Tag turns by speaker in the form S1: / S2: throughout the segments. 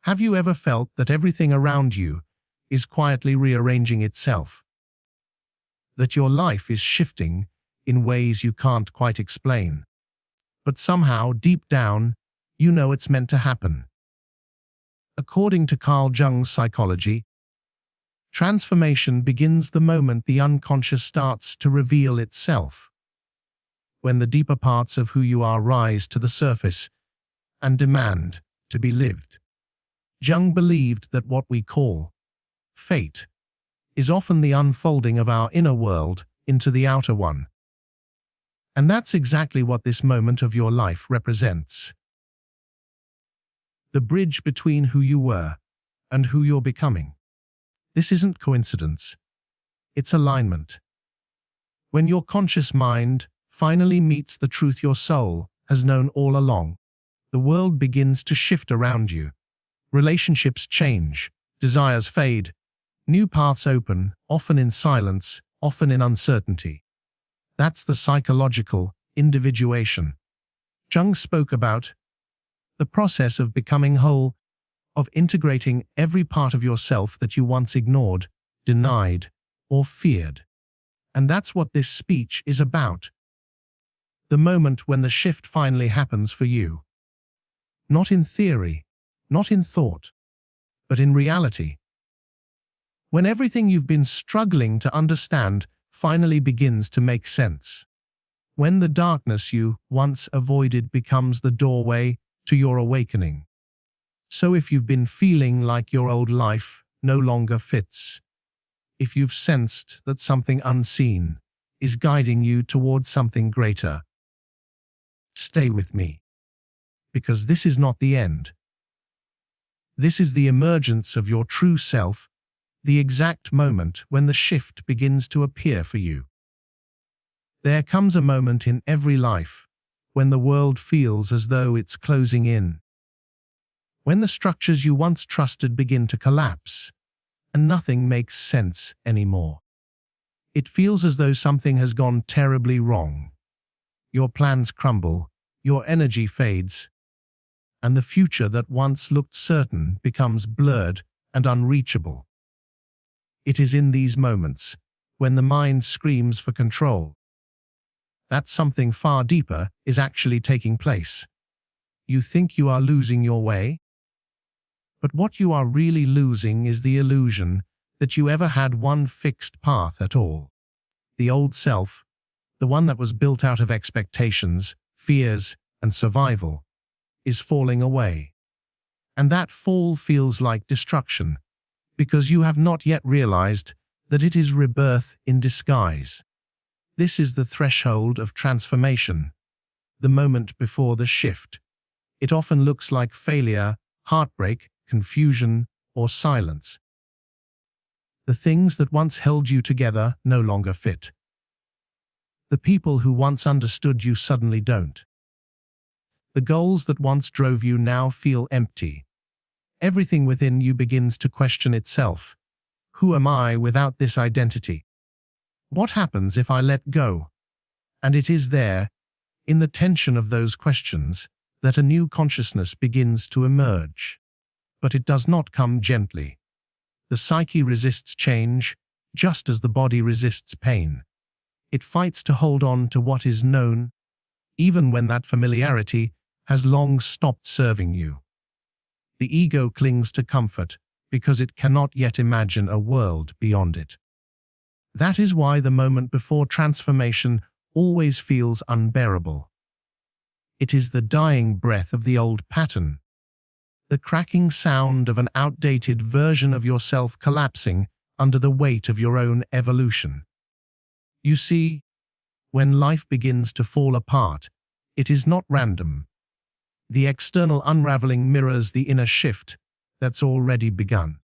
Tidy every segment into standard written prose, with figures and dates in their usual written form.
S1: Have you ever felt that everything around you is quietly rearranging itself? That your life is shifting in ways you can't quite explain, but somehow, deep down, you know it's meant to happen. According to Jung's psychology, transformation begins the moment the unconscious starts to reveal itself, when the deeper parts of who you are rise to the surface and demand to be lived. Jung believed that what we call fate is often the unfolding of our inner world into the outer one. And that's exactly what this moment of your life represents. The bridge between who you were and who you're becoming. This isn't coincidence. It's alignment. When your conscious mind finally meets the truth your soul has known all along, the world begins to shift around you. Relationships change, desires fade, new paths open, often in silence, often in uncertainty. That's the psychological individuation Jung spoke about, the process of becoming whole, of integrating every part of yourself that you once ignored, denied, or feared. And that's what this speech is about. The moment when the shift finally happens for you. Not in theory, not in thought, but in reality. When everything you've been struggling to understand finally begins to make sense. When the darkness you once avoided becomes the doorway to your awakening. So if you've been feeling like your old life no longer fits, if you've sensed that something unseen is guiding you towards something greater, stay with me. Because this is not the end. This is the emergence of your true self, the exact moment when the shift begins to appear for you. There comes a moment in every life when the world feels as though it's closing in. When the structures you once trusted begin to collapse, and nothing makes sense anymore. It feels as though something has gone terribly wrong. Your plans crumble, your energy fades, and the future that once looked certain becomes blurred and unreachable. It is in these moments when the mind screams for control that something far deeper is actually taking place. You think you are losing your way? But what you are really losing is the illusion that you ever had one fixed path at all. The old self, the one that was built out of expectations, fears, and survival, is falling away. And that fall feels like destruction, because you have not yet realized that it is rebirth in disguise. This is the threshold of transformation, the moment before the shift. It often looks like failure, heartbreak, confusion, or silence. The things that once held you together no longer fit. The people who once understood you suddenly don't. The goals that once drove you now feel empty. Everything within you begins to question itself. Who am I without this identity? What happens if I let go? And it is there, in the tension of those questions, that a new consciousness begins to emerge. But it does not come gently. The psyche resists change, just as the body resists pain. It fights to hold on to what is known, even when that familiarity has long stopped serving you. The ego clings to comfort because it cannot yet imagine a world beyond it. That is why the moment before transformation always feels unbearable. It is the dying breath of the old pattern, the cracking sound of an outdated version of yourself collapsing under the weight of your own evolution. You see, when life begins to fall apart, it is not random. The external unraveling mirrors the inner shift that's already begun.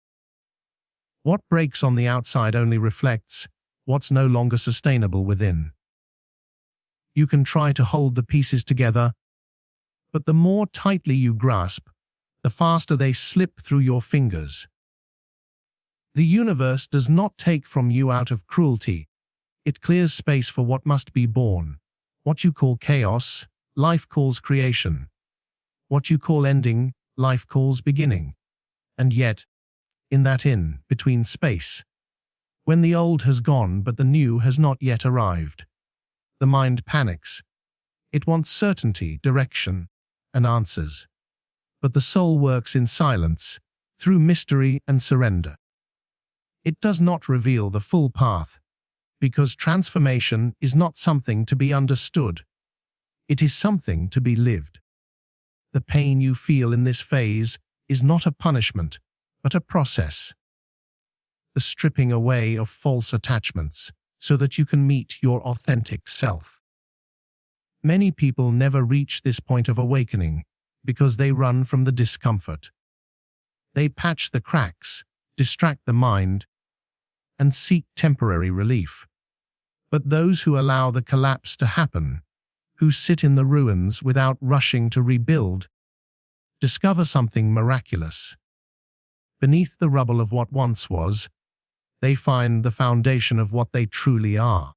S1: What breaks on the outside only reflects what's no longer sustainable within. You can try to hold the pieces together, but the more tightly you grasp, the faster they slip through your fingers. The universe does not take from you out of cruelty. It clears space for what must be born. What you call chaos, life calls creation. What you call ending, life calls beginning. And yet, in that in-between space, when the old has gone but the new has not yet arrived, the mind panics. It wants certainty, direction, and answers. But the soul works in silence, through mystery and surrender. It does not reveal the full path, because transformation is not something to be understood. It is something to be lived. The pain you feel in this phase is not a punishment, but a process. The stripping away of false attachments so that you can meet your authentic self. Many people never reach this point of awakening because they run from the discomfort. They patch the cracks, distract the mind, and seek temporary relief. But those who allow the collapse to happen, who sit in the ruins without rushing to rebuild, discover something miraculous. Beneath the rubble of what once was, they find the foundation of what they truly are.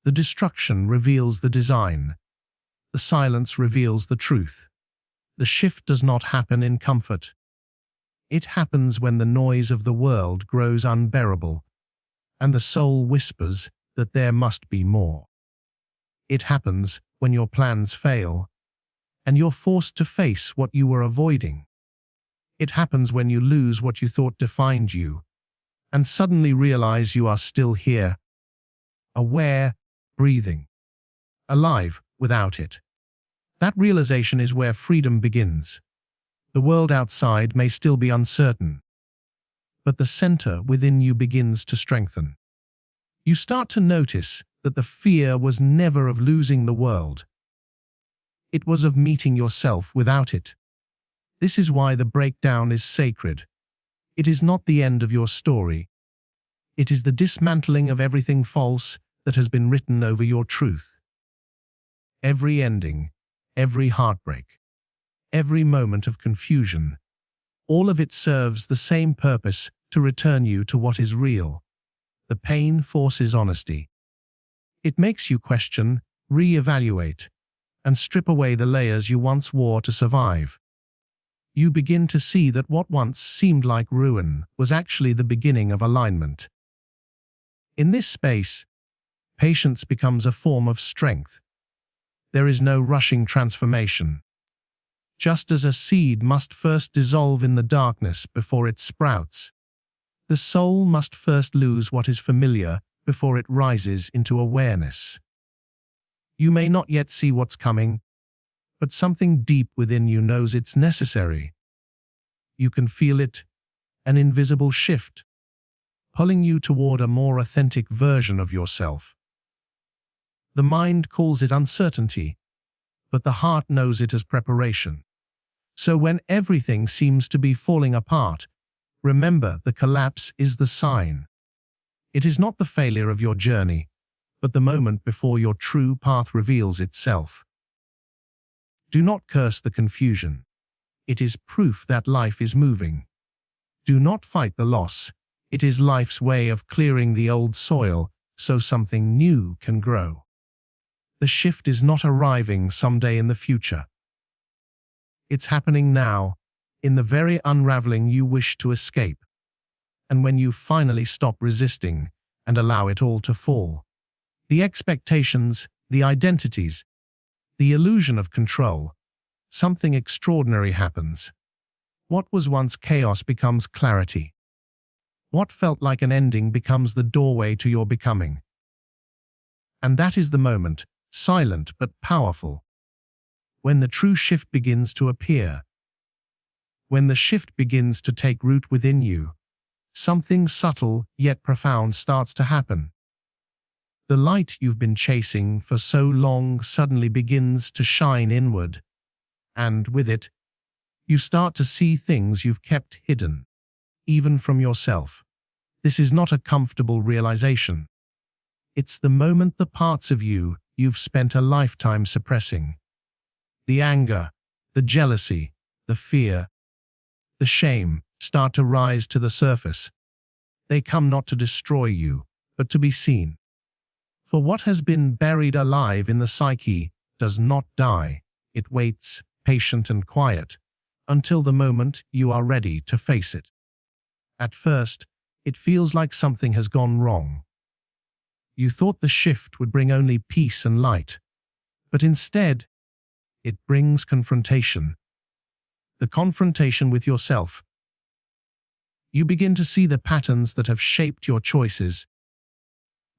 S1: The destruction reveals the design. The silence reveals the truth. The shift does not happen in comfort. It happens when the noise of the world grows unbearable, and the soul whispers that there must be more. It happens when your plans fail, and you're forced to face what you were avoiding. It happens when you lose what you thought defined you, and suddenly realize you are still here, aware, breathing, alive without it. That realization is where freedom begins. The world outside may still be uncertain, but the center within you begins to strengthen. You start to notice that the fear was never of losing the world. It was of meeting yourself without it. This is why the breakdown is sacred. It is not the end of your story. It is the dismantling of everything false that has been written over your truth. Every ending, every heartbreak, every moment of confusion, all of it serves the same purpose to return you to what is real. The pain forces honesty. It makes you question, re-evaluate, and strip away the layers you once wore to survive. You begin to see that what once seemed like ruin was actually the beginning of alignment. In this space, patience becomes a form of strength. There is no rushing transformation. Just as a seed must first dissolve in the darkness before it sprouts, the soul must first lose what is familiar before it rises into awareness. You may not yet see what's coming, but something deep within you knows it's necessary. You can feel it, an invisible shift, pulling you toward a more authentic version of yourself. The mind calls it uncertainty, but the heart knows it as preparation. So when everything seems to be falling apart, remember the collapse is the sign. It is not the failure of your journey, but the moment before your true path reveals itself. Do not curse the confusion. It is proof that life is moving. Do not fight the loss. It is life's way of clearing the old soil so something new can grow. The shift is not arriving someday in the future. It's happening now, in the very unraveling you wish to escape. And when you finally stop resisting and allow it all to fall, the expectations, the identities, the illusion of control, something extraordinary happens. What was once chaos becomes clarity. What felt like an ending becomes the doorway to your becoming. And that is the moment, silent but powerful, when the true shift begins to appear. When the shift begins to take root within you, something subtle yet profound starts to happen. The light you've been chasing for so long suddenly begins to shine inward, and with it, you start to see things you've kept hidden, even from yourself. This is not a comfortable realization. It's the moment the parts of you've spent a lifetime suppressing. The anger, the jealousy, the fear, the shame start to rise to the surface. They come not to destroy you, but to be seen. For what has been buried alive in the psyche does not die. It waits, patient and quiet, until the moment you are ready to face it. At first, it feels like something has gone wrong. You thought the shift would bring only peace and light, but instead, it brings confrontation. The confrontation with yourself. You begin to see the patterns that have shaped your choices,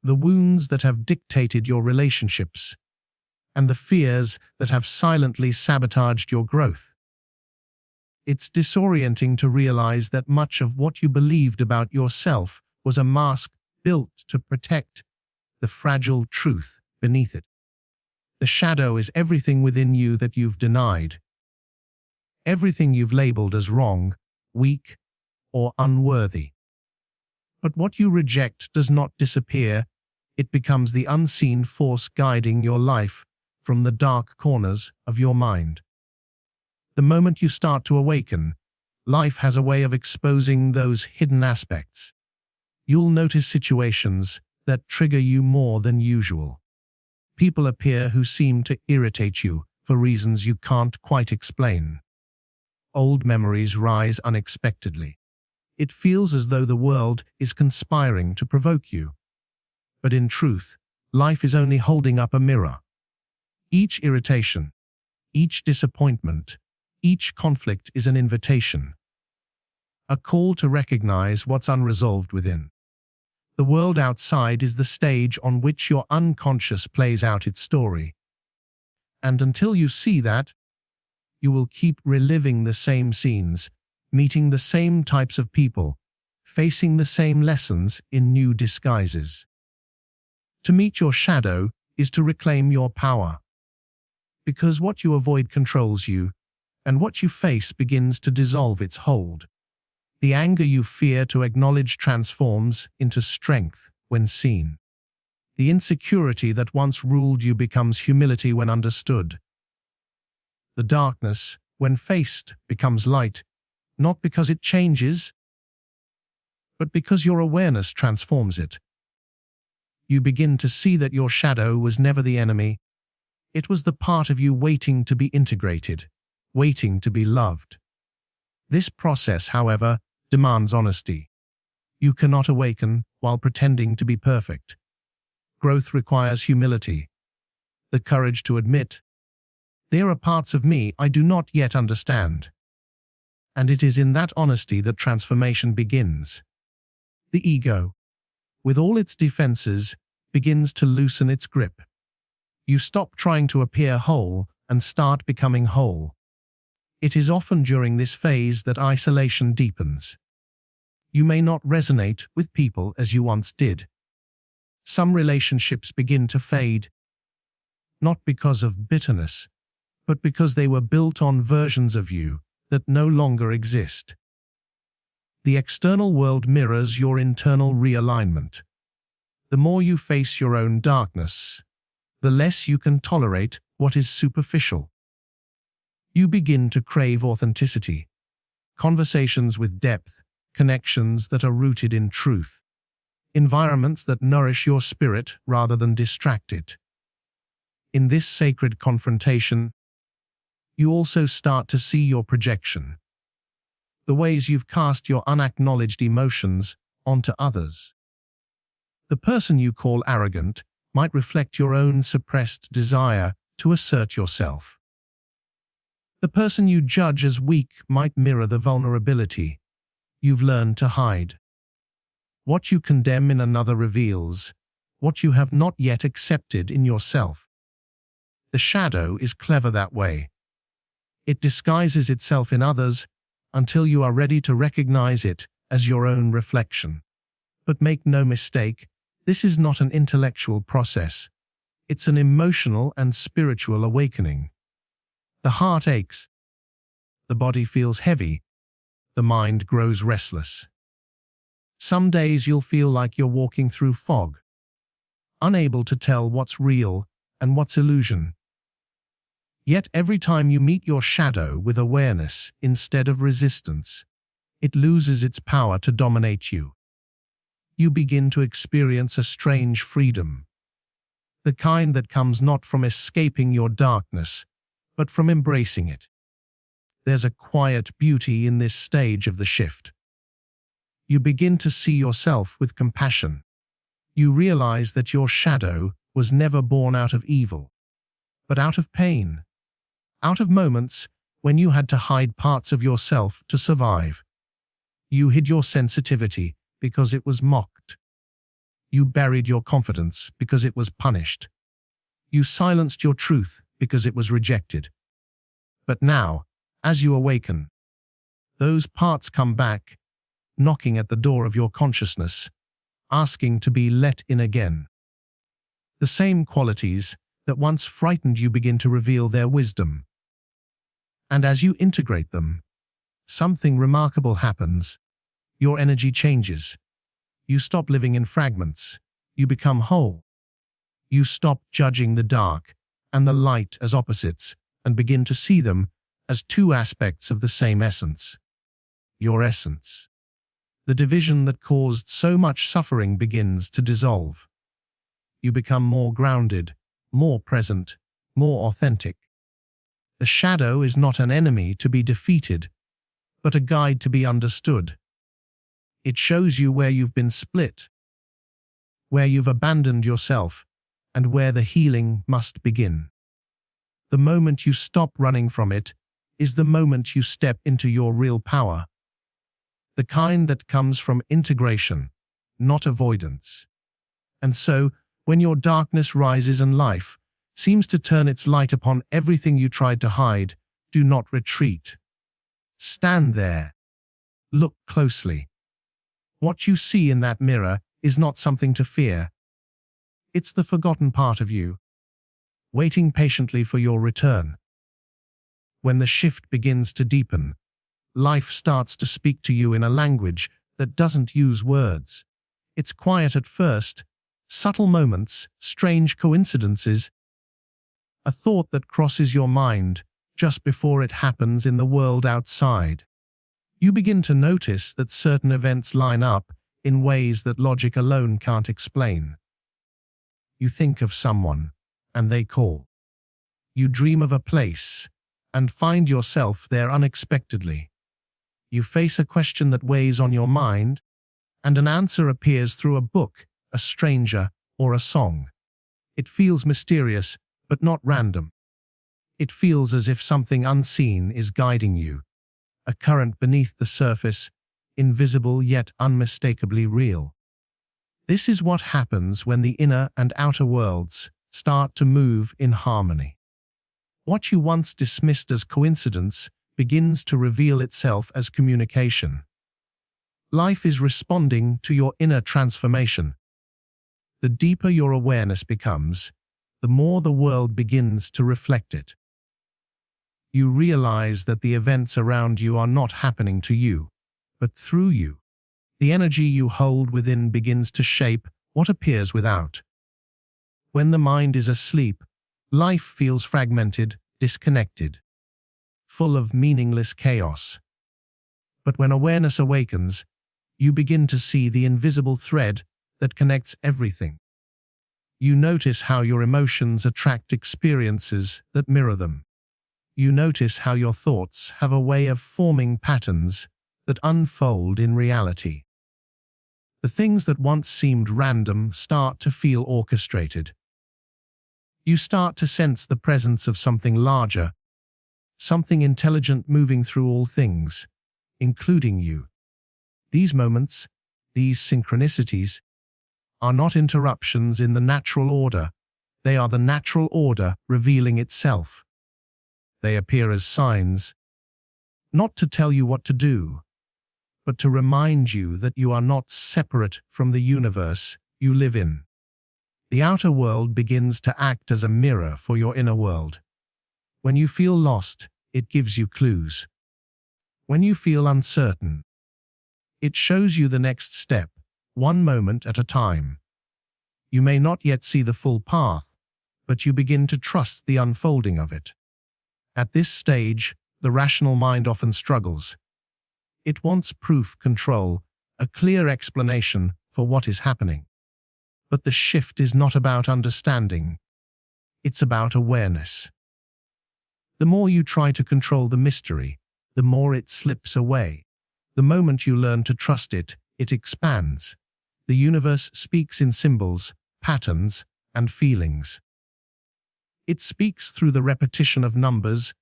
S1: the wounds that have dictated your relationships, and the fears that have silently sabotaged your growth. It's disorienting to realize that much of what you believed about yourself was a mask built to protect the fragile truth beneath it. The shadow is everything within you that you've denied, everything you've labeled as wrong, weak, or unworthy. But what you reject does not disappear. It becomes the unseen force guiding your life from the dark corners of your mind. The moment you start to awaken, life has a way of exposing those hidden aspects. You'll notice situations that trigger you more than usual. People appear who seem to irritate you for reasons you can't quite explain. Old memories rise unexpectedly. It feels as though the world is conspiring to provoke you. But in truth, life is only holding up a mirror. Each irritation, each disappointment, each conflict is an invitation, a call to recognize what's unresolved within. The world outside is the stage on which your unconscious plays out its story. And until you see that, you will keep reliving the same scenes, meeting the same types of people, facing the same lessons in new disguises. To meet your shadow is to reclaim your power. Because what you avoid controls you, and what you face begins to dissolve its hold. The anger you fear to acknowledge transforms into strength when seen. The insecurity that once ruled you becomes humility when understood. The darkness, when faced, becomes light, not because it changes, but because your awareness transforms it. You begin to see that your shadow was never the enemy. It was the part of you waiting to be integrated, waiting to be loved. This process, however, demands honesty. You cannot awaken while pretending to be perfect. Growth requires humility, the courage to admit, there are parts of me I do not yet understand. And it is in that honesty that transformation begins. The ego, with all its defenses, begins to loosen its grip. You stop trying to appear whole and start becoming whole. It is often during this phase that isolation deepens. You may not resonate with people as you once did. Some relationships begin to fade, not because of bitterness, but because they were built on versions of you that no longer exist. The external world mirrors your internal realignment. The more you face your own darkness, the less you can tolerate what is superficial. You begin to crave authenticity, conversations with depth, connections that are rooted in truth, environments that nourish your spirit rather than distract it. In this sacred confrontation, you also start to see your projection, the ways you've cast your unacknowledged emotions onto others. The person you call arrogant might reflect your own suppressed desire to assert yourself. The person you judge as weak might mirror the vulnerability you've learned to hide. What you condemn in another reveals what you have not yet accepted in yourself. The shadow is clever that way. It disguises itself in others until you are ready to recognize it as your own reflection. But make no mistake, this is not an intellectual process. It's an emotional and spiritual awakening. The heart aches. The body feels heavy. The mind grows restless. Some days you'll feel like you're walking through fog, unable to tell what's real and what's illusion. Yet every time you meet your shadow with awareness instead of resistance, it loses its power to dominate you. You begin to experience a strange freedom, the kind that comes not from escaping your darkness, but from embracing it. There's a quiet beauty in this stage of the shift. You begin to see yourself with compassion. You realize that your shadow was never born out of evil, but out of pain, out of moments when you had to hide parts of yourself to survive. You hid your sensitivity because it was mocked. You buried your confidence because it was punished. You silenced your truth because it was rejected. But now, as you awaken, those parts come back, knocking at the door of your consciousness, asking to be let in again. The same qualities that once frightened you begin to reveal their wisdom. And as you integrate them, something remarkable happens. Your energy changes. You stop living in fragments. You become whole. You stop judging the dark and the light as opposites and begin to see them as two aspects of the same essence. Your essence. The division that caused so much suffering begins to dissolve. You become more grounded, more present, more authentic. The shadow is not an enemy to be defeated, but a guide to be understood. It shows you where you've been split, where you've abandoned yourself, and where the healing must begin. The moment you stop running from it is the moment you step into your real power, the kind that comes from integration, not avoidance. And so, when your darkness rises and life seems to turn its light upon everything you tried to hide, do not retreat. Stand there. Look closely. What you see in that mirror is not something to fear. It's the forgotten part of you, waiting patiently for your return. When the shift begins to deepen, life starts to speak to you in a language that doesn't use words. It's quiet at first, subtle moments, strange coincidences, a thought that crosses your mind just before it happens in the world outside. You begin to notice that certain events line up in ways that logic alone can't explain. You think of someone, and they call. You dream of a place, and find yourself there unexpectedly. You face a question that weighs on your mind, and an answer appears through a book, a stranger, or a song. It feels mysterious, but not random. It feels as if something unseen is guiding you, a current beneath the surface, invisible yet unmistakably real. This is what happens when the inner and outer worlds start to move in harmony. What you once dismissed as coincidence begins to reveal itself as communication. Life is responding to your inner transformation. The deeper your awareness becomes, the more the world begins to reflect it. You realize that the events around you are not happening to you, but through you. The energy you hold within begins to shape what appears without. When the mind is asleep, life feels fragmented, disconnected, full of meaningless chaos. But when awareness awakens, you begin to see the invisible thread that connects everything. You notice how your emotions attract experiences that mirror them. You notice how your thoughts have a way of forming patterns that unfold in reality. The things that once seemed random start to feel orchestrated. You start to sense the presence of something larger, something intelligent moving through all things, including you. These moments, these synchronicities, are not interruptions in the natural order. They are the natural order revealing itself. They appear as signs, not to tell you what to do, but to remind you that you are not separate from the universe you live in. The outer world begins to act as a mirror for your inner world. When you feel lost, it gives you clues. When you feel uncertain, it shows you the next step, one moment at a time. You may not yet see the full path, but you begin to trust the unfolding of it. At this stage, the rational mind often struggles. It wants proof, control, a clear explanation for what is happening. But the shift is not about understanding. It's about awareness. The more you try to control the mystery, the more it slips away. The moment you learn to trust it, it expands. The universe speaks in symbols, patterns, and feelings. It speaks through the repetition of numbers,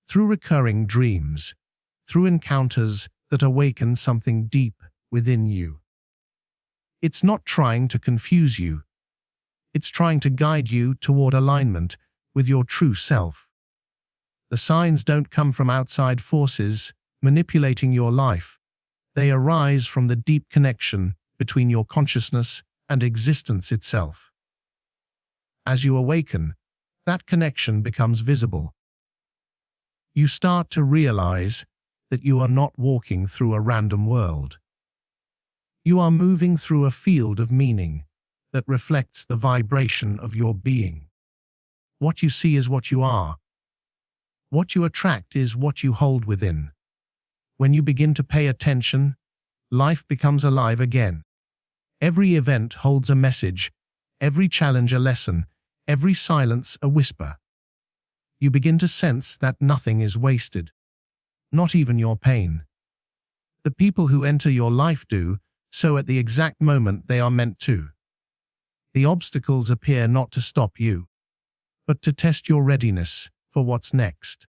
S1: through recurring dreams, through encounters that awaken something deep within you. It's not trying to confuse you. It's trying to guide you toward alignment with your true self. The signs don't come from outside forces manipulating your life. They arise from the deep connection between your consciousness and existence itself. As you awaken, that connection becomes visible. You start to realize that you are not walking through a random world. You are moving through a field of meaning that reflects the vibration of your being. What you see is what you are. What you attract is what you hold within. When you begin to pay attention, life becomes alive again. Every event holds a message, every challenge a lesson, every silence a whisper. You begin to sense that nothing is wasted, not even your pain. The people who enter your life do so at the exact moment they are meant to. The obstacles appear not to stop you, but to test your readiness for what's next.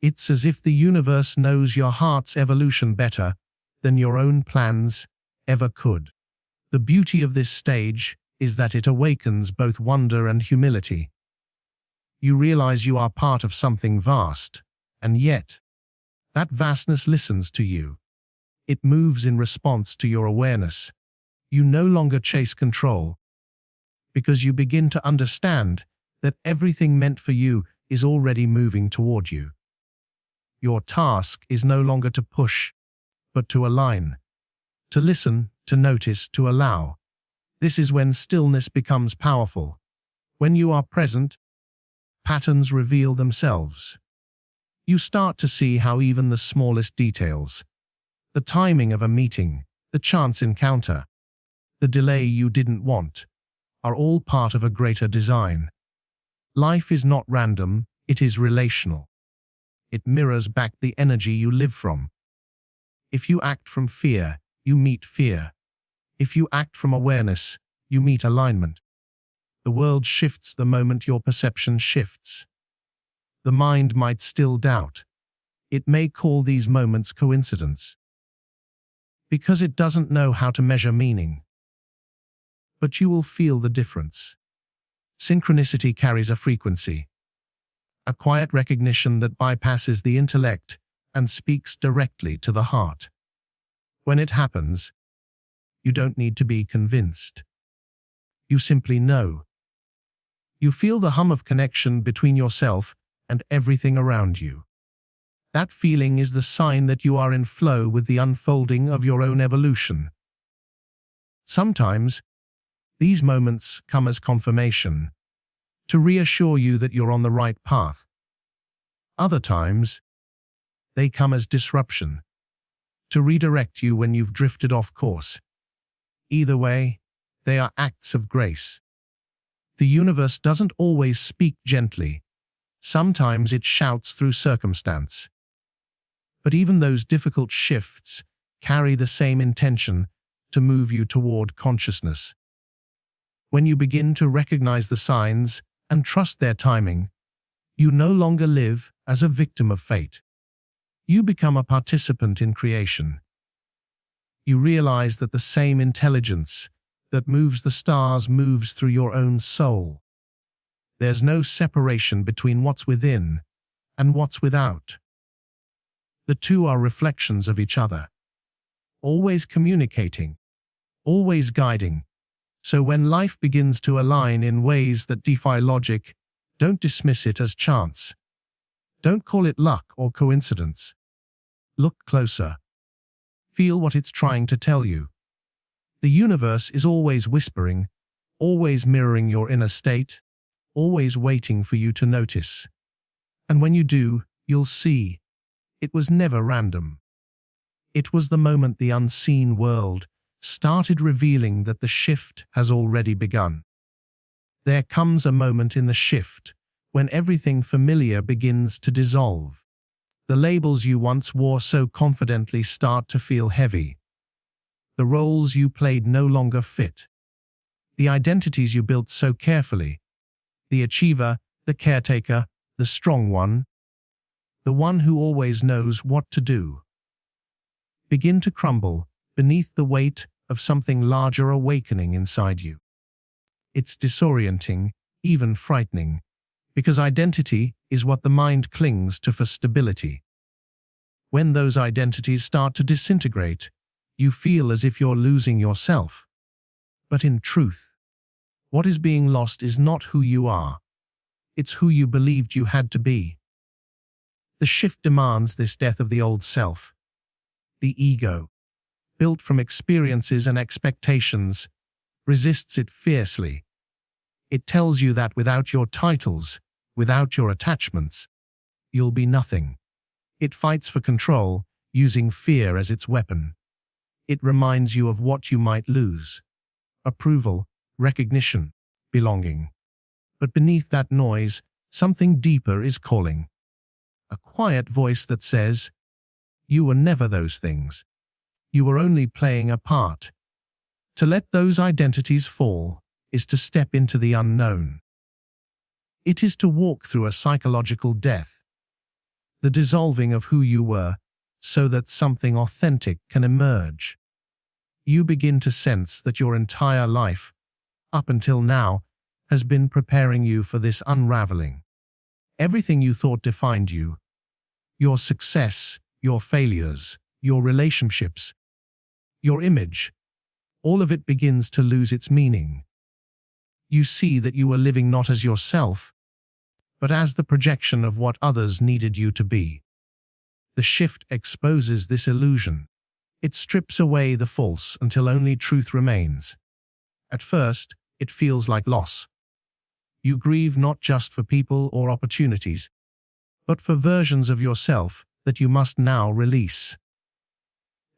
S1: It's as if the universe knows your heart's evolution better than your own plans ever could. The beauty of this stage is that it awakens both wonder and humility. You realize you are part of something vast, and yet, that vastness listens to you. It moves in response to your awareness. You no longer chase control, because you begin to understand that everything meant for you is already moving toward you. Your task is no longer to push, but to align, to listen, to notice, to allow. This is when stillness becomes powerful. When you are present, patterns reveal themselves. You start to see how even the smallest details, the timing of a meeting, the chance encounter, the delay you didn't want, are all part of a greater design. Life is not random, it is relational. It mirrors back the energy you live from. If you act from fear, you meet fear. If you act from awareness, you meet alignment. The world shifts the moment your perception shifts. The mind might still doubt. It may call these moments coincidence, because it doesn't know how to measure meaning. But you will feel the difference. Synchronicity carries a frequency, a quiet recognition that bypasses the intellect and speaks directly to the heart. When it happens, you don't need to be convinced. You simply know. You feel the hum of connection between yourself and everything around you. That feeling is the sign that you are in flow with the unfolding of your own evolution. Sometimes, these moments come as confirmation, to reassure you that you're on the right path. Other times, they come as disruption, to redirect you when you've drifted off course. Either way, they are acts of grace. The universe doesn't always speak gently. Sometimes it shouts through circumstance. But even those difficult shifts carry the same intention to move you toward consciousness. When you begin to recognize the signs and trust their timing, you no longer live as a victim of fate. You become a participant in creation. You realize that the same intelligence that moves the stars moves through your own soul. There's no separation between what's within and what's without. The two are reflections of each other, always communicating, always guiding. So when life begins to align in ways that defy logic, don't dismiss it as chance. Don't call it luck or coincidence. Look closer. Feel what it's trying to tell you. The universe is always whispering, always mirroring your inner state, always waiting for you to notice. And when you do, you'll see. It was never random. It was the moment the unseen world started revealing that the shift has already begun. There comes a moment in the shift when everything familiar begins to dissolve. The labels you once wore so confidently start to feel heavy. The roles you played no longer fit. The identities you built so carefully, the achiever, the caretaker, the strong one, the one who always knows what to do, begin to crumble beneath the weight of something larger awakening inside you. It's disorienting, even frightening, because identity is what the mind clings to for stability. When those identities start to disintegrate, you feel as if you're losing yourself. But in truth, what is being lost is not who you are. It's who you believed you had to be. The shift demands this death of the old self. The ego, built from experiences and expectations, resists it fiercely. It tells you that without your titles, without your attachments, you'll be nothing. It fights for control, using fear as its weapon. It reminds you of what you might lose: approval, recognition, belonging. But beneath that noise, something deeper is calling. A quiet voice that says, "You were never those things. You were only playing a part." To let those identities fall is to step into the unknown. It is to walk through a psychological death, the dissolving of who you were, so that something authentic can emerge. You begin to sense that your entire life, up until now, has been preparing you for this unraveling. Everything you thought defined you, your success, your failures, your relationships, your image, all of it begins to lose its meaning. You see that you were living not as yourself, but as the projection of what others needed you to be. The shift exposes this illusion. It strips away the false until only truth remains. At first, it feels like loss. You grieve not just for people or opportunities, but for versions of yourself that you must now release.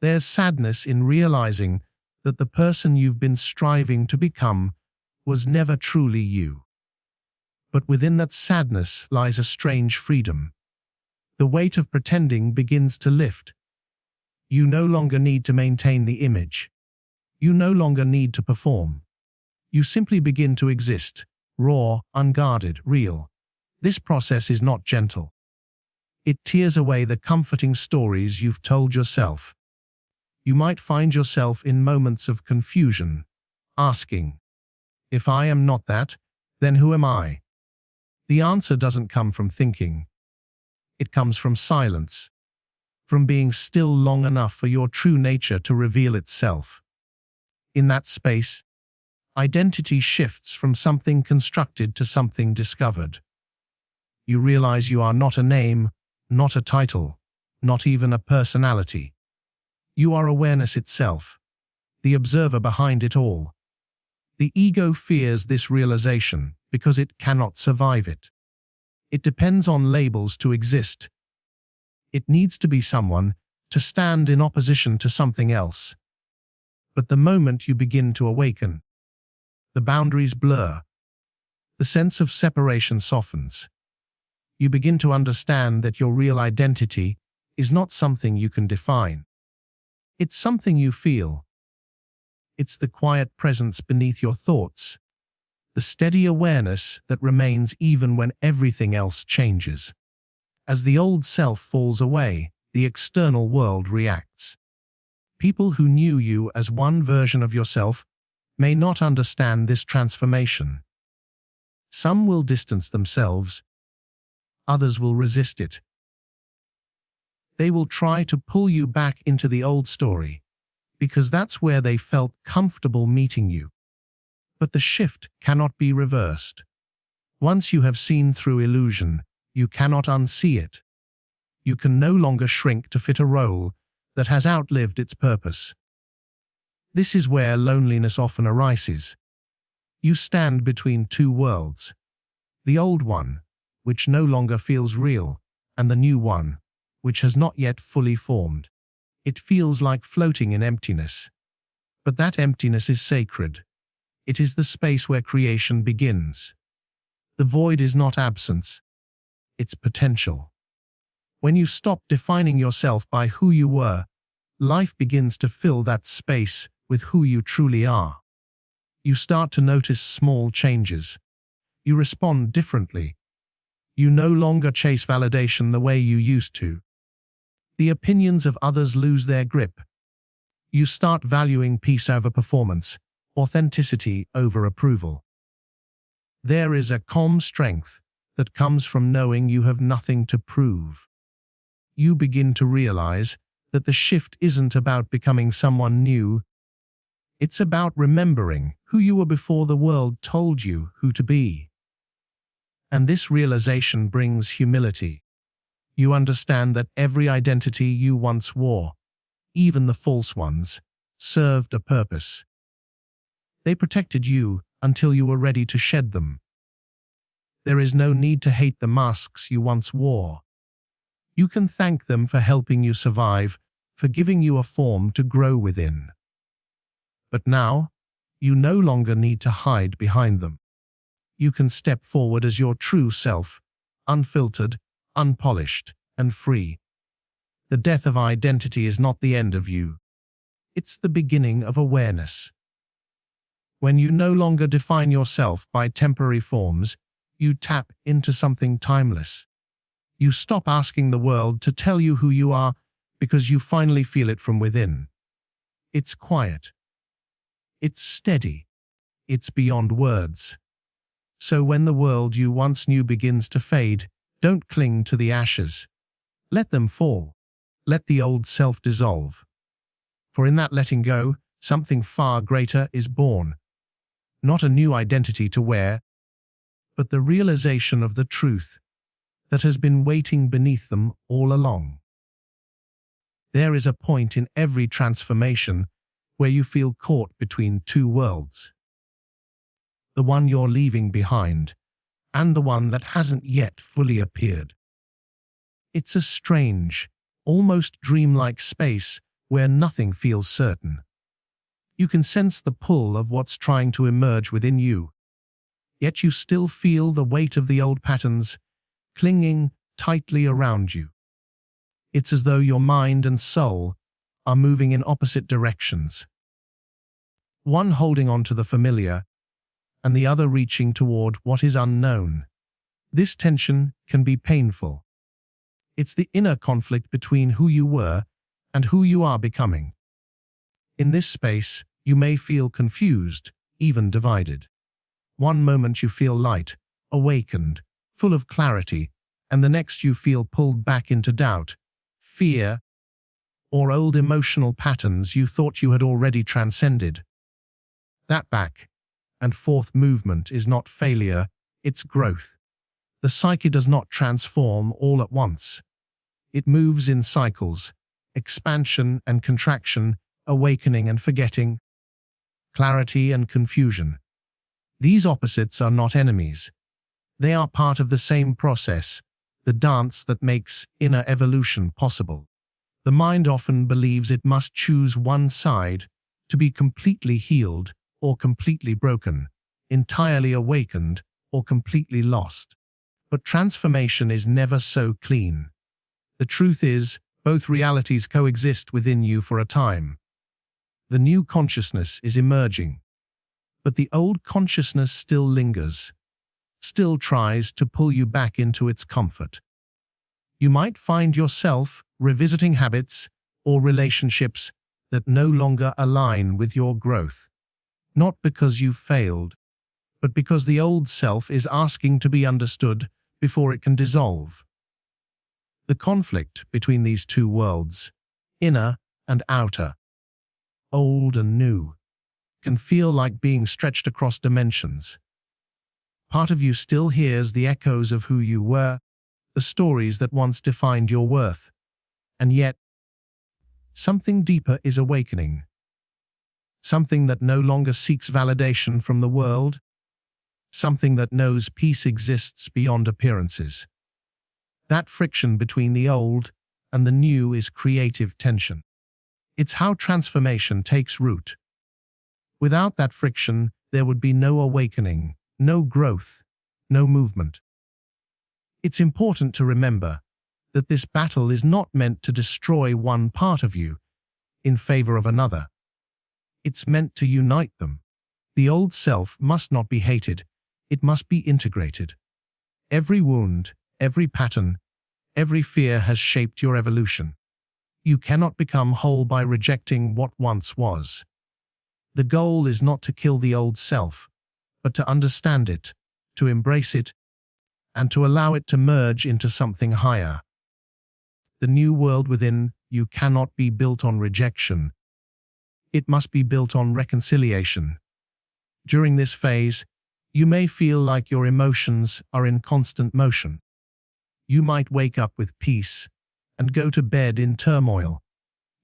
S1: There's sadness in realizing that the person you've been striving to become was never truly you. But within that sadness lies a strange freedom. The weight of pretending begins to lift. You no longer need to maintain the image. You no longer need to perform. You simply begin to exist, raw, unguarded, real. This process is not gentle. It tears away the comforting stories you've told yourself. You might find yourself in moments of confusion, asking, "If I am not that, then who am I?" The answer doesn't come from thinking. It comes from silence, from being still long enough for your true nature to reveal itself. In that space, identity shifts from something constructed to something discovered. You realize you are not a name, not a title, not even a personality. You are awareness itself, the observer behind it all. The ego fears this realization because it cannot survive it. It depends on labels to exist. It needs to be someone, to stand in opposition to something else. But the moment you begin to awaken, the boundaries blur. The sense of separation softens. You begin to understand that your real identity is not something you can define. It's something you feel. It's the quiet presence beneath your thoughts, the steady awareness that remains even when everything else changes. As the old self falls away, the external world reacts. People who knew you as one version of yourself may not understand this transformation. Some will distance themselves. Others will resist it. They will try to pull you back into the old story, because that's where they felt comfortable meeting you. But the shift cannot be reversed. Once you have seen through illusion, you cannot unsee it. You can no longer shrink to fit a role that has outlived its purpose. This is where loneliness often arises. You stand between two worlds. The old one, which no longer feels real, and the new one, which has not yet fully formed. It feels like floating in emptiness. But that emptiness is sacred. It is the space where creation begins. The void is not absence, it's potential. When you stop defining yourself by who you were, life begins to fill that space with who you truly are. You start to notice small changes. You respond differently. You no longer chase validation the way you used to. The opinions of others lose their grip. You start valuing peace over performance, authenticity over approval. There is a calm strength that comes from knowing you have nothing to prove. You begin to realize that the shift isn't about becoming someone new. It's about remembering who you were before the world told you who to be. And this realization brings humility. You understand that every identity you once wore, even the false ones, served a purpose. They protected you until you were ready to shed them. There is no need to hate the masks you once wore. You can thank them for helping you survive, for giving you a form to grow within. But now, you no longer need to hide behind them. You can step forward as your true self, unfiltered, unpolished, and free. The death of identity is not the end of you. It's the beginning of awareness. When you no longer define yourself by temporary forms, you tap into something timeless. You stop asking the world to tell you who you are because you finally feel it from within. It's quiet. It's steady. It's beyond words. So when the world you once knew begins to fade, don't cling to the ashes. Let them fall. Let the old self dissolve. For in that letting go, something far greater is born. Not a new identity to wear, but the realization of the truth that has been waiting beneath them all along. There is a point in every transformation where you feel caught between two worlds. The one you're leaving behind, and the one that hasn't yet fully appeared. It's a strange, almost dreamlike space where nothing feels certain. You can sense the pull of what's trying to emerge within you, yet you still feel the weight of the old patterns clinging tightly around you. It's as though your mind and soul are moving in opposite directions. One holding on to the familiar, and the other reaching toward what is unknown. This tension can be painful. It's the inner conflict between who you were and who you are becoming. In this space, you may feel confused, even divided. One moment you feel light, awakened, full of clarity, and the next you feel pulled back into doubt, fear, or old emotional patterns you thought you had already transcended. That back and forth movement is not failure, it's growth. The psyche does not transform all at once. It moves in cycles, expansion and contraction, awakening and forgetting, clarity and confusion. These opposites are not enemies. They are part of the same process, the dance that makes inner evolution possible. The mind often believes it must choose one side to be completely healed or completely broken, entirely awakened or completely lost. But transformation is never so clean. The truth is, both realities coexist within you for a time. The new consciousness is emerging, but the old consciousness still lingers, still tries to pull you back into its comfort. You might find yourself revisiting habits or relationships that no longer align with your growth. Not because you've failed, but because the old self is asking to be understood before it can dissolve. The conflict between these two worlds, inner and outer, old and new, can feel like being stretched across dimensions. Part of you still hears the echoes of who you were, the stories that once defined your worth, and yet, something deeper is awakening. Something that no longer seeks validation from the world, something that knows peace exists beyond appearances. That friction between the old and the new is creative tension. It's how transformation takes root. Without that friction, there would be no awakening, no growth, no movement. It's important to remember that this battle is not meant to destroy one part of you in favor of another. It's meant to unite them. The old self must not be hated, it must be integrated. Every wound, every pattern, every fear has shaped your evolution. You cannot become whole by rejecting what once was. The goal is not to kill the old self, but to understand it, to embrace it, and to allow it to merge into something higher. The new world within you cannot be built on rejection. It must be built on reconciliation. During this phase, you may feel like your emotions are in constant motion. You might wake up with peace and go to bed in turmoil.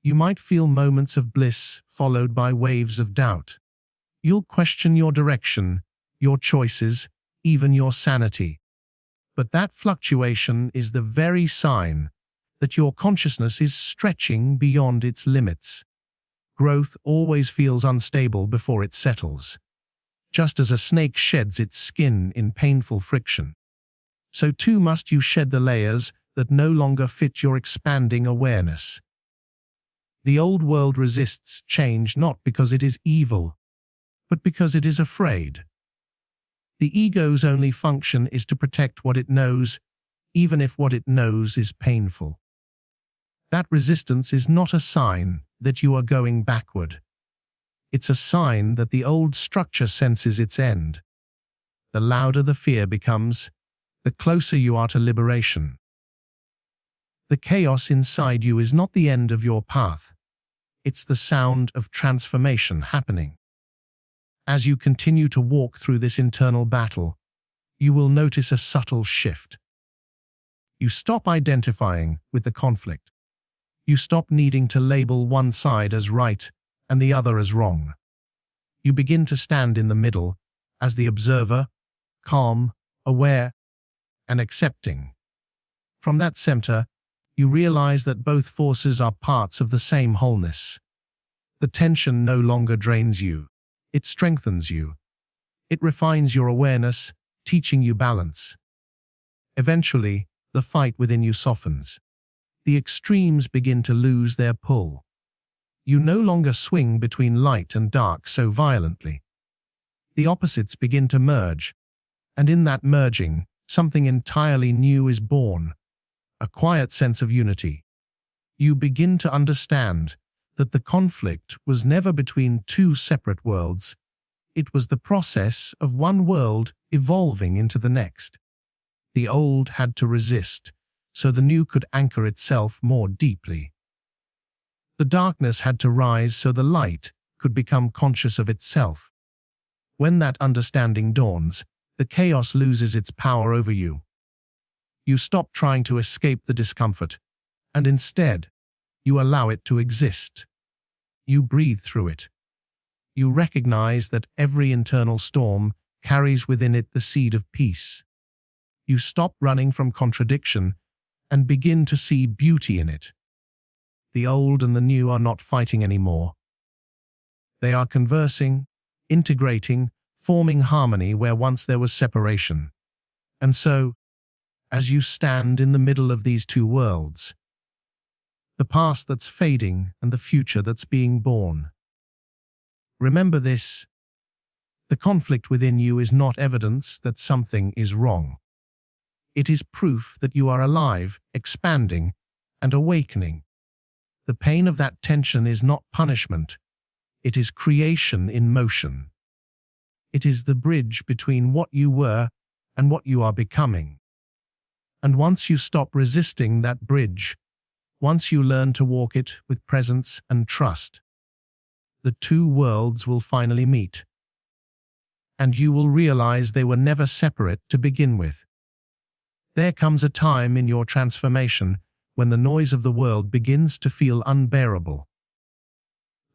S1: You might feel moments of bliss followed by waves of doubt. You'll question your direction, your choices, even your sanity. But that fluctuation is the very sign that your consciousness is stretching beyond its limits. Growth always feels unstable before it settles. Just as a snake sheds its skin in painful friction, so too must you shed the layers that no longer fit your expanding awareness. The old world resists change not because it is evil, but because it is afraid. The ego's only function is to protect what it knows, even if what it knows is painful. That resistance is not a sign that you are going backward. It's a sign that the old structure senses its end. The louder the fear becomes, the closer you are to liberation. The chaos inside you is not the end of your path. It's the sound of transformation happening. As you continue to walk through this internal battle, you will notice a subtle shift. You stop identifying with the conflict. You stop needing to label one side as right and the other as wrong. You begin to stand in the middle as the observer, calm, aware, and accepting. From that center, you realize that both forces are parts of the same wholeness. The tension no longer drains you. It strengthens you. It refines your awareness, teaching you balance. Eventually, the fight within you softens. The extremes begin to lose their pull. You no longer swing between light and dark so violently. The opposites begin to merge, and in that merging, something entirely new is born, a quiet sense of unity. You begin to understand that the conflict was never between two separate worlds. It was the process of one world evolving into the next. The old had to resist, so the new could anchor itself more deeply. The darkness had to rise so the light could become conscious of itself. When that understanding dawns, the chaos loses its power over you. You stop trying to escape the discomfort, and instead, you allow it to exist. You breathe through it. You recognize that every internal storm carries within it the seed of peace. You stop running from contradiction and begin to see beauty in it. The old and the new are not fighting anymore. They are conversing, integrating, forming harmony where once there was separation. And so, as you stand in the middle of these two worlds, the past that's fading and the future that's being born, remember this: the conflict within you is not evidence that something is wrong. It is proof that you are alive, expanding, and awakening. The pain of that tension is not punishment. It is creation in motion. It is the bridge between what you were and what you are becoming. And once you stop resisting that bridge, once you learn to walk it with presence and trust, the two worlds will finally meet. And you will realize they were never separate to begin with. There comes a time in your transformation when the noise of the world begins to feel unbearable.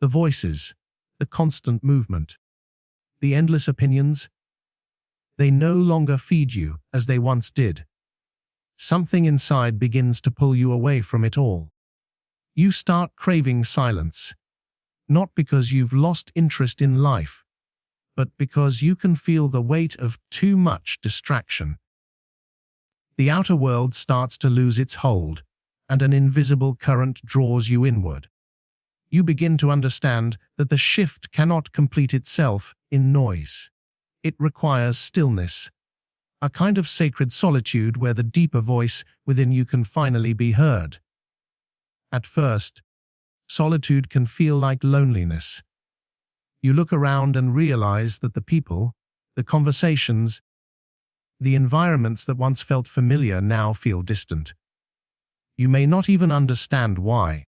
S1: The voices, the constant movement, the endless opinions, they no longer feed you as they once did. Something inside begins to pull you away from it all. You start craving silence, not because you've lost interest in life, but because you can feel the weight of too much distraction. The outer world starts to lose its hold, and an invisible current draws you inward. You begin to understand that the shift cannot complete itself in noise. It requires stillness, a kind of sacred solitude where the deeper voice within you can finally be heard. At first, solitude can feel like loneliness. You look around and realize that the people, the conversations, the environments that once felt familiar now feel distant. You may not even understand why.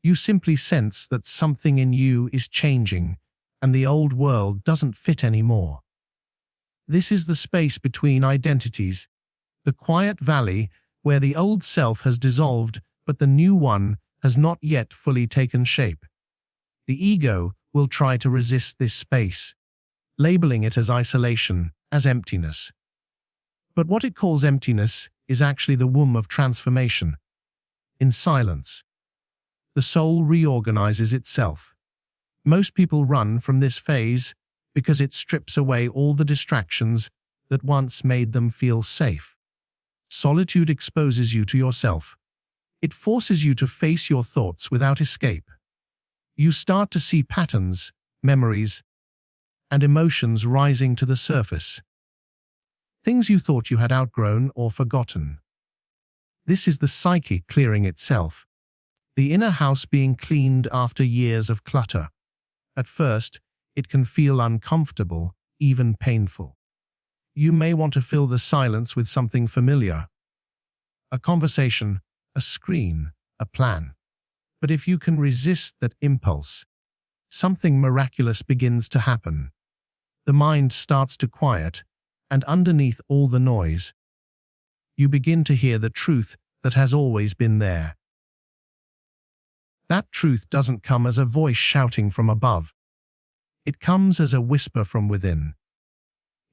S1: You simply sense that something in you is changing, and the old world doesn't fit anymore. This is the space between identities, the quiet valley where the old self has dissolved, but the new one has not yet fully taken shape. The ego will try to resist this space, labeling it as isolation, as emptiness. But what it calls emptiness is actually the womb of transformation. In silence, the soul reorganizes itself. Most people run from this phase because it strips away all the distractions that once made them feel safe. Solitude exposes you to yourself. It forces you to face your thoughts without escape. You start to see patterns, memories, and emotions rising to the surface. Things you thought you had outgrown or forgotten. This is the psyche clearing itself, the inner house being cleaned after years of clutter. At first, it can feel uncomfortable, even painful. You may want to fill the silence with something familiar. A conversation, a screen, a plan. But if you can resist that impulse, something miraculous begins to happen. The mind starts to quiet, and underneath all the noise, you begin to hear the truth that has always been there. That truth doesn't come as a voice shouting from above. It comes as a whisper from within.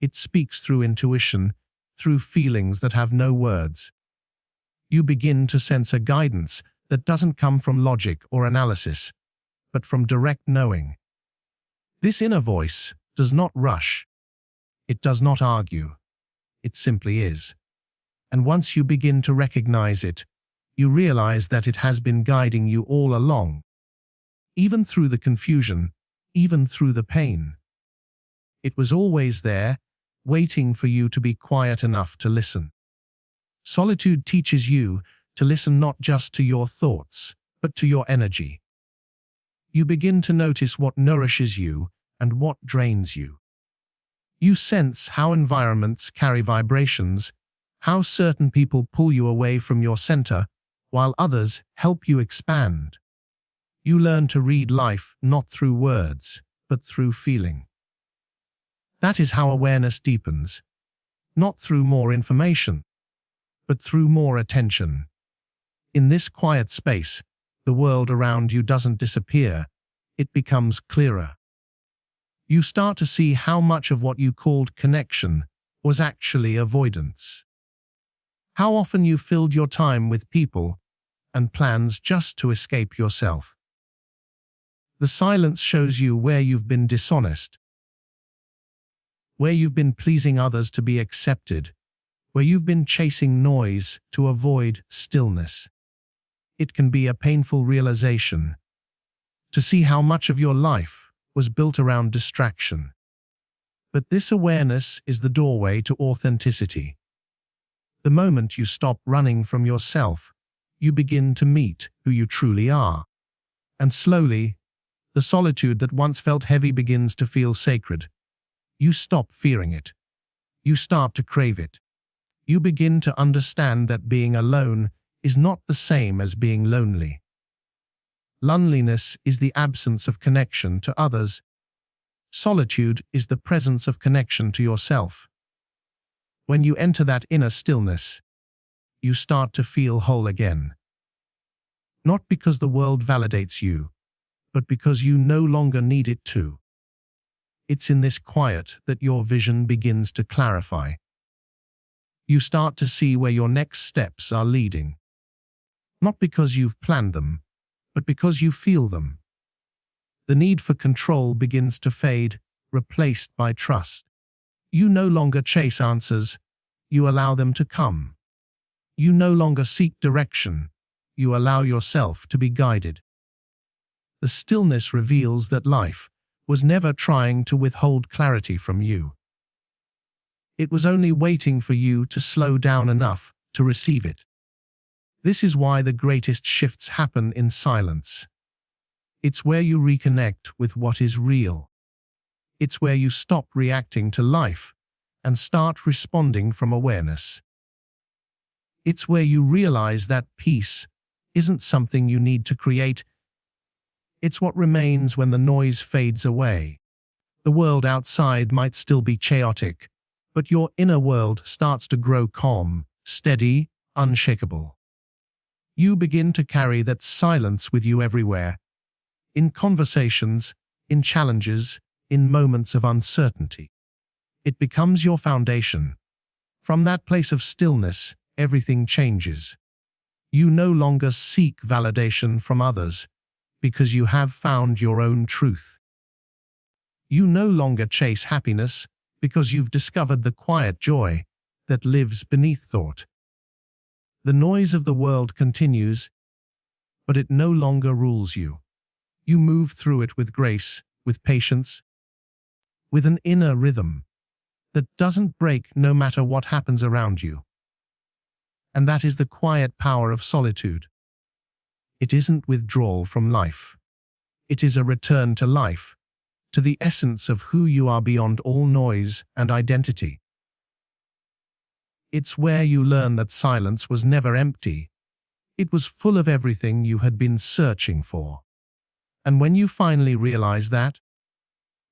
S1: It speaks through intuition, through feelings that have no words. You begin to sense a guidance that doesn't come from logic or analysis, but from direct knowing. This inner voice does not rush. It does not argue. It simply is. And once you begin to recognize it, you realize that it has been guiding you all along. Even through the confusion, even through the pain. It was always there, waiting for you to be quiet enough to listen. Solitude teaches you to listen not just to your thoughts, but to your energy. You begin to notice what nourishes you and what drains you. You sense how environments carry vibrations, how certain people pull you away from your center, while others help you expand. You learn to read life not through words, but through feeling. That is how awareness deepens, not through more information, but through more attention. In this quiet space, the world around you doesn't disappear, it becomes clearer. You start to see how much of what you called connection was actually avoidance. How often you filled your time with people and plans just to escape yourself. The silence shows you where you've been dishonest, where you've been pleasing others to be accepted, where you've been chasing noise to avoid stillness. It can be a painful realization to see how much of your life was built around distraction. But this awareness is the doorway to authenticity. The moment you stop running from yourself, you begin to meet who you truly are. And slowly, the solitude that once felt heavy begins to feel sacred. You stop fearing it. You start to crave it. You begin to understand that being alone is not the same as being lonely. Loneliness is the absence of connection to others. Solitude is the presence of connection to yourself. When you enter that inner stillness, you start to feel whole again. Not because the world validates you, but because you no longer need it to. It's in this quiet that your vision begins to clarify. You start to see where your next steps are leading. Not because you've planned them, but because you feel them. The need for control begins to fade, replaced by trust. You no longer chase answers, you allow them to come. You no longer seek direction, you allow yourself to be guided. The stillness reveals that life was never trying to withhold clarity from you. It was only waiting for you to slow down enough to receive it. This is why the greatest shifts happen in silence. It's where you reconnect with what is real. It's where you stop reacting to life and start responding from awareness. It's where you realize that peace isn't something you need to create. It's what remains when the noise fades away. The world outside might still be chaotic, but your inner world starts to grow calm, steady, unshakable. You begin to carry that silence with you everywhere, in conversations, in challenges, in moments of uncertainty. It becomes your foundation. From that place of stillness, everything changes. You no longer seek validation from others because you have found your own truth. You no longer chase happiness because you've discovered the quiet joy that lives beneath thought. The noise of the world continues, but it no longer rules you. You move through it with grace, with patience, with an inner rhythm that doesn't break no matter what happens around you. And that is the quiet power of solitude. It isn't withdrawal from life. It is a return to life, to the essence of who you are beyond all noise and identity. It's where you learn that silence was never empty. It was full of everything you had been searching for. And when you finally realize that,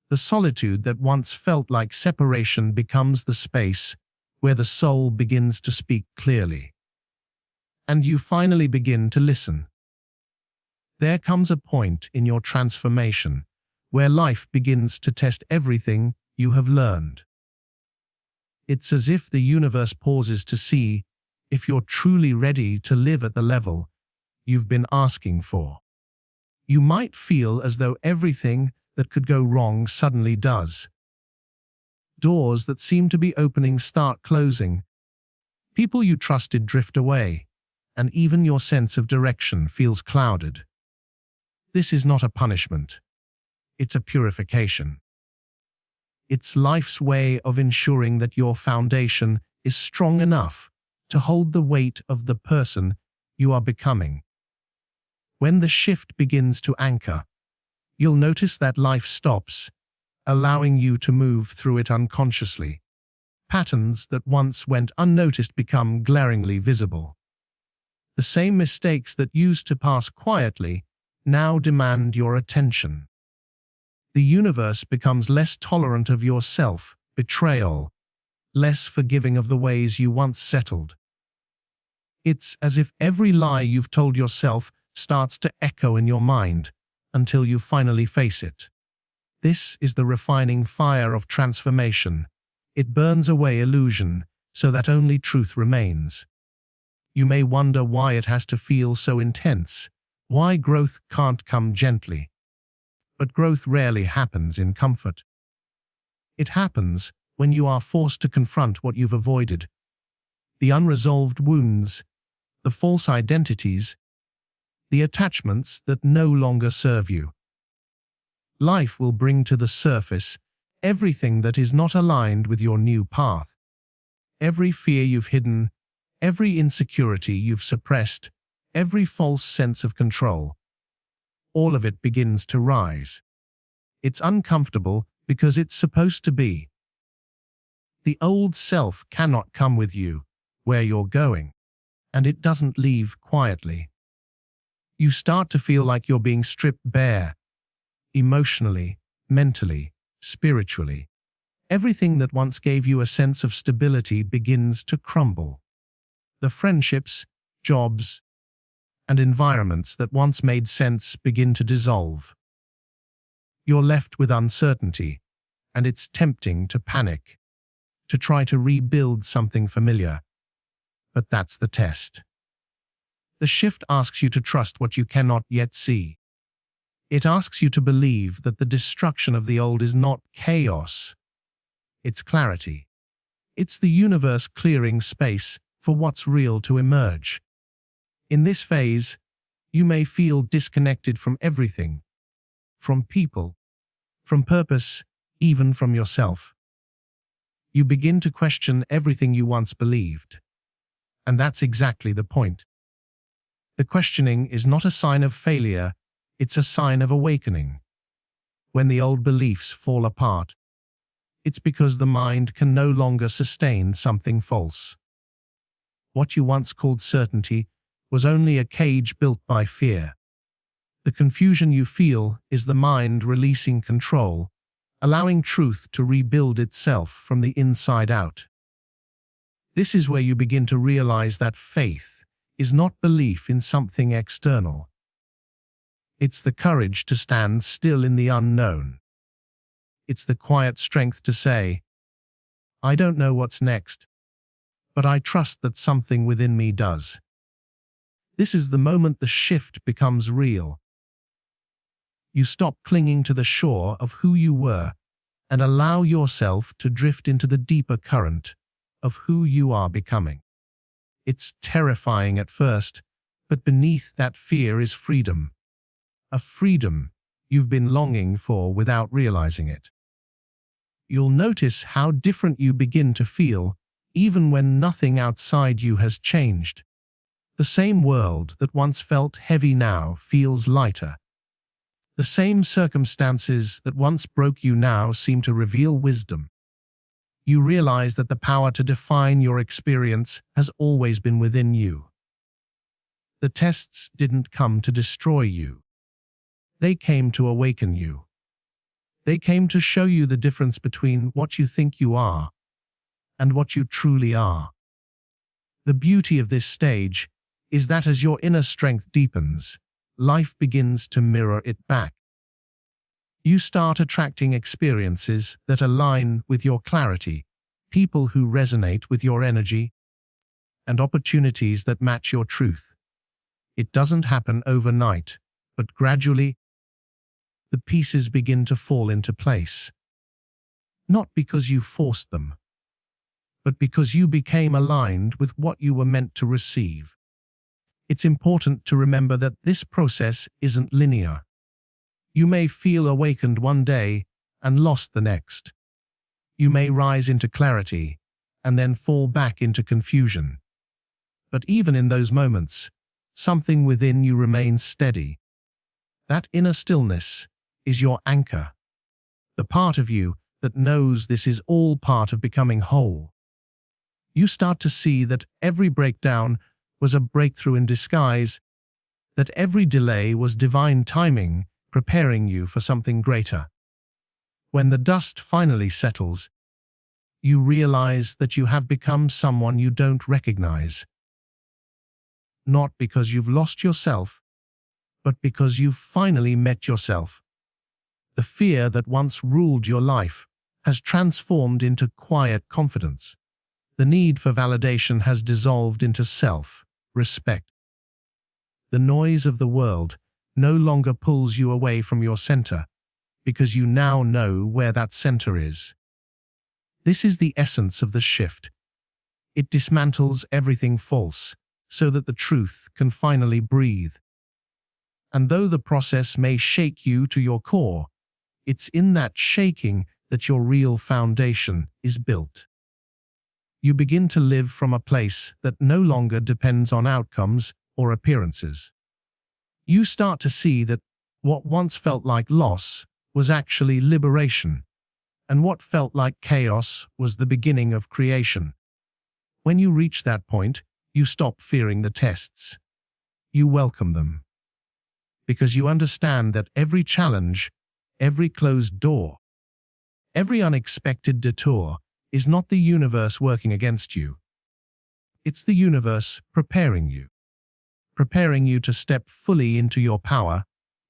S1: the solitude that once felt like separation becomes the space where the soul begins to speak clearly. And you finally begin to listen. There comes a point in your transformation where life begins to test everything you have learned. It's as if the universe pauses to see if you're truly ready to live at the level you've been asking for. You might feel as though everything that could go wrong suddenly does. Doors that seem to be opening start closing. People you trusted drift away, and even your sense of direction feels clouded. This is not a punishment. It's a purification. It's life's way of ensuring that your foundation is strong enough to hold the weight of the person you are becoming. When the shift begins to anchor, you'll notice that life stops, allowing you to move through it unconsciously. Patterns that once went unnoticed become glaringly visible. The same mistakes that used to pass quietly now demand your attention. The universe becomes less tolerant of your self-betrayal, less forgiving of the ways you once settled. It's as if every lie you've told yourself starts to echo in your mind until you finally face it. This is the refining fire of transformation. It burns away illusion so that only truth remains. You may wonder why it has to feel so intense, why growth can't come gently. But growth rarely happens in comfort. It happens when you are forced to confront what you've avoided. The unresolved wounds, the false identities, the attachments that no longer serve you. Life will bring to the surface everything that is not aligned with your new path. Every fear you've hidden, every insecurity you've suppressed, every false sense of control. All of it begins to rise. It's uncomfortable because it's supposed to be. The old self cannot come with you where you're going, and it doesn't leave quietly. You start to feel like you're being stripped bare, emotionally, mentally, spiritually. Everything that once gave you a sense of stability begins to crumble. The friendships, jobs, and environments that once made sense begin to dissolve. You're left with uncertainty, and it's tempting to panic, to try to rebuild something familiar. But that's the test. The shift asks you to trust what you cannot yet see. It asks you to believe that the destruction of the old is not chaos. It's clarity. It's the universe clearing space for what's real to emerge. In this phase, you may feel disconnected from everything, from people, from purpose, even from yourself. You begin to question everything you once believed. And that's exactly the point. The questioning is not a sign of failure, it's a sign of awakening. When the old beliefs fall apart, it's because the mind can no longer sustain something false. What you once called certainty was only a cage built by fear. The confusion you feel is the mind releasing control, allowing truth to rebuild itself from the inside out. This is where you begin to realize that faith is not belief in something external. It's the courage to stand still in the unknown. It's the quiet strength to say, I don't know what's next, but I trust that something within me does. This is the moment the shift becomes real. You stop clinging to the shore of who you were and allow yourself to drift into the deeper current of who you are becoming. It's terrifying at first, but beneath that fear is freedom. A freedom you've been longing for without realizing it. You'll notice how different you begin to feel, even when nothing outside you has changed. The same world that once felt heavy now feels lighter. The same circumstances that once broke you now seem to reveal wisdom. You realize that the power to define your experience has always been within you. The tests didn't come to destroy you. They came to awaken you. They came to show you the difference between what you think you are and what you truly are. The beauty of this stage is that as your inner strength deepens, life begins to mirror it back. You start attracting experiences that align with your clarity, people who resonate with your energy, and opportunities that match your truth. It doesn't happen overnight, but gradually, the pieces begin to fall into place. Not because you forced them, but because you became aligned with what you were meant to receive. It's important to remember that this process isn't linear. You may feel awakened one day and lost the next. You may rise into clarity and then fall back into confusion. But even in those moments, something within you remains steady. That inner stillness is your anchor, the part of you that knows this is all part of becoming whole. You start to see that every breakdown was a breakthrough in disguise, that every delay was divine timing, preparing you for something greater. When the dust finally settles, you realize that you have become someone you don't recognize. Not because you've lost yourself, but because you've finally met yourself. The fear that once ruled your life has transformed into quiet confidence. The need for validation has dissolved into self-respect. The noise of the world no longer pulls you away from your center, because you now know where that center is. This is the essence of the shift. It dismantles everything false, so that the truth can finally breathe. And though the process may shake you to your core, it's in that shaking that your real foundation is built. You begin to live from a place that no longer depends on outcomes or appearances. You start to see that what once felt like loss was actually liberation, and what felt like chaos was the beginning of creation. When you reach that point, you stop fearing the tests. You welcome them. Because you understand that every challenge, every closed door, every unexpected detour is not the universe working against you. It's the universe preparing you to step fully into your power,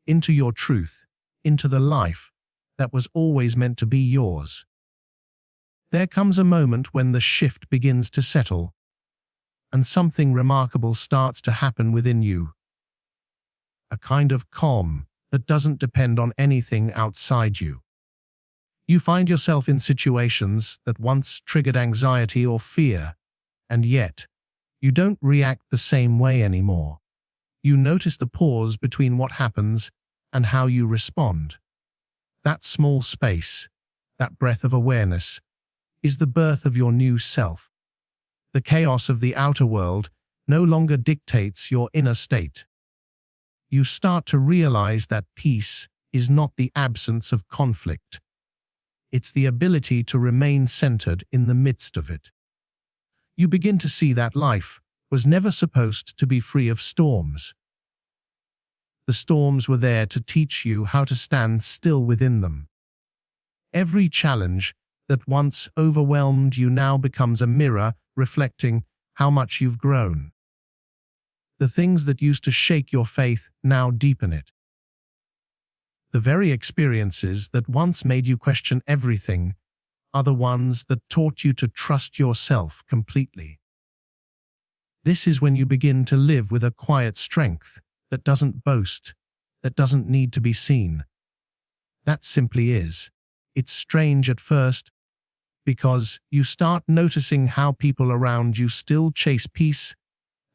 S1: into your truth, into the life that was always meant to be yours. There comes a moment when the shift begins to settle, and something remarkable starts to happen within you. A kind of calm that doesn't depend on anything outside you. You find yourself in situations that once triggered anxiety or fear, and yet, you don't react the same way anymore. You notice the pause between what happens and how you respond. That small space, that breath of awareness, is the birth of your new self. The chaos of the outer world no longer dictates your inner state. You start to realize that peace is not the absence of conflict. It's the ability to remain centered in the midst of it. You begin to see that life was never supposed to be free of storms. The storms were there to teach you how to stand still within them. Every challenge that once overwhelmed you now becomes a mirror reflecting how much you've grown. The things that used to shake your faith now deepen it. The very experiences that once made you question everything are the ones that taught you to trust yourself completely. This is when you begin to live with a quiet strength that doesn't boast, that doesn't need to be seen. That simply is. It's strange at first, because you start noticing how people around you still chase peace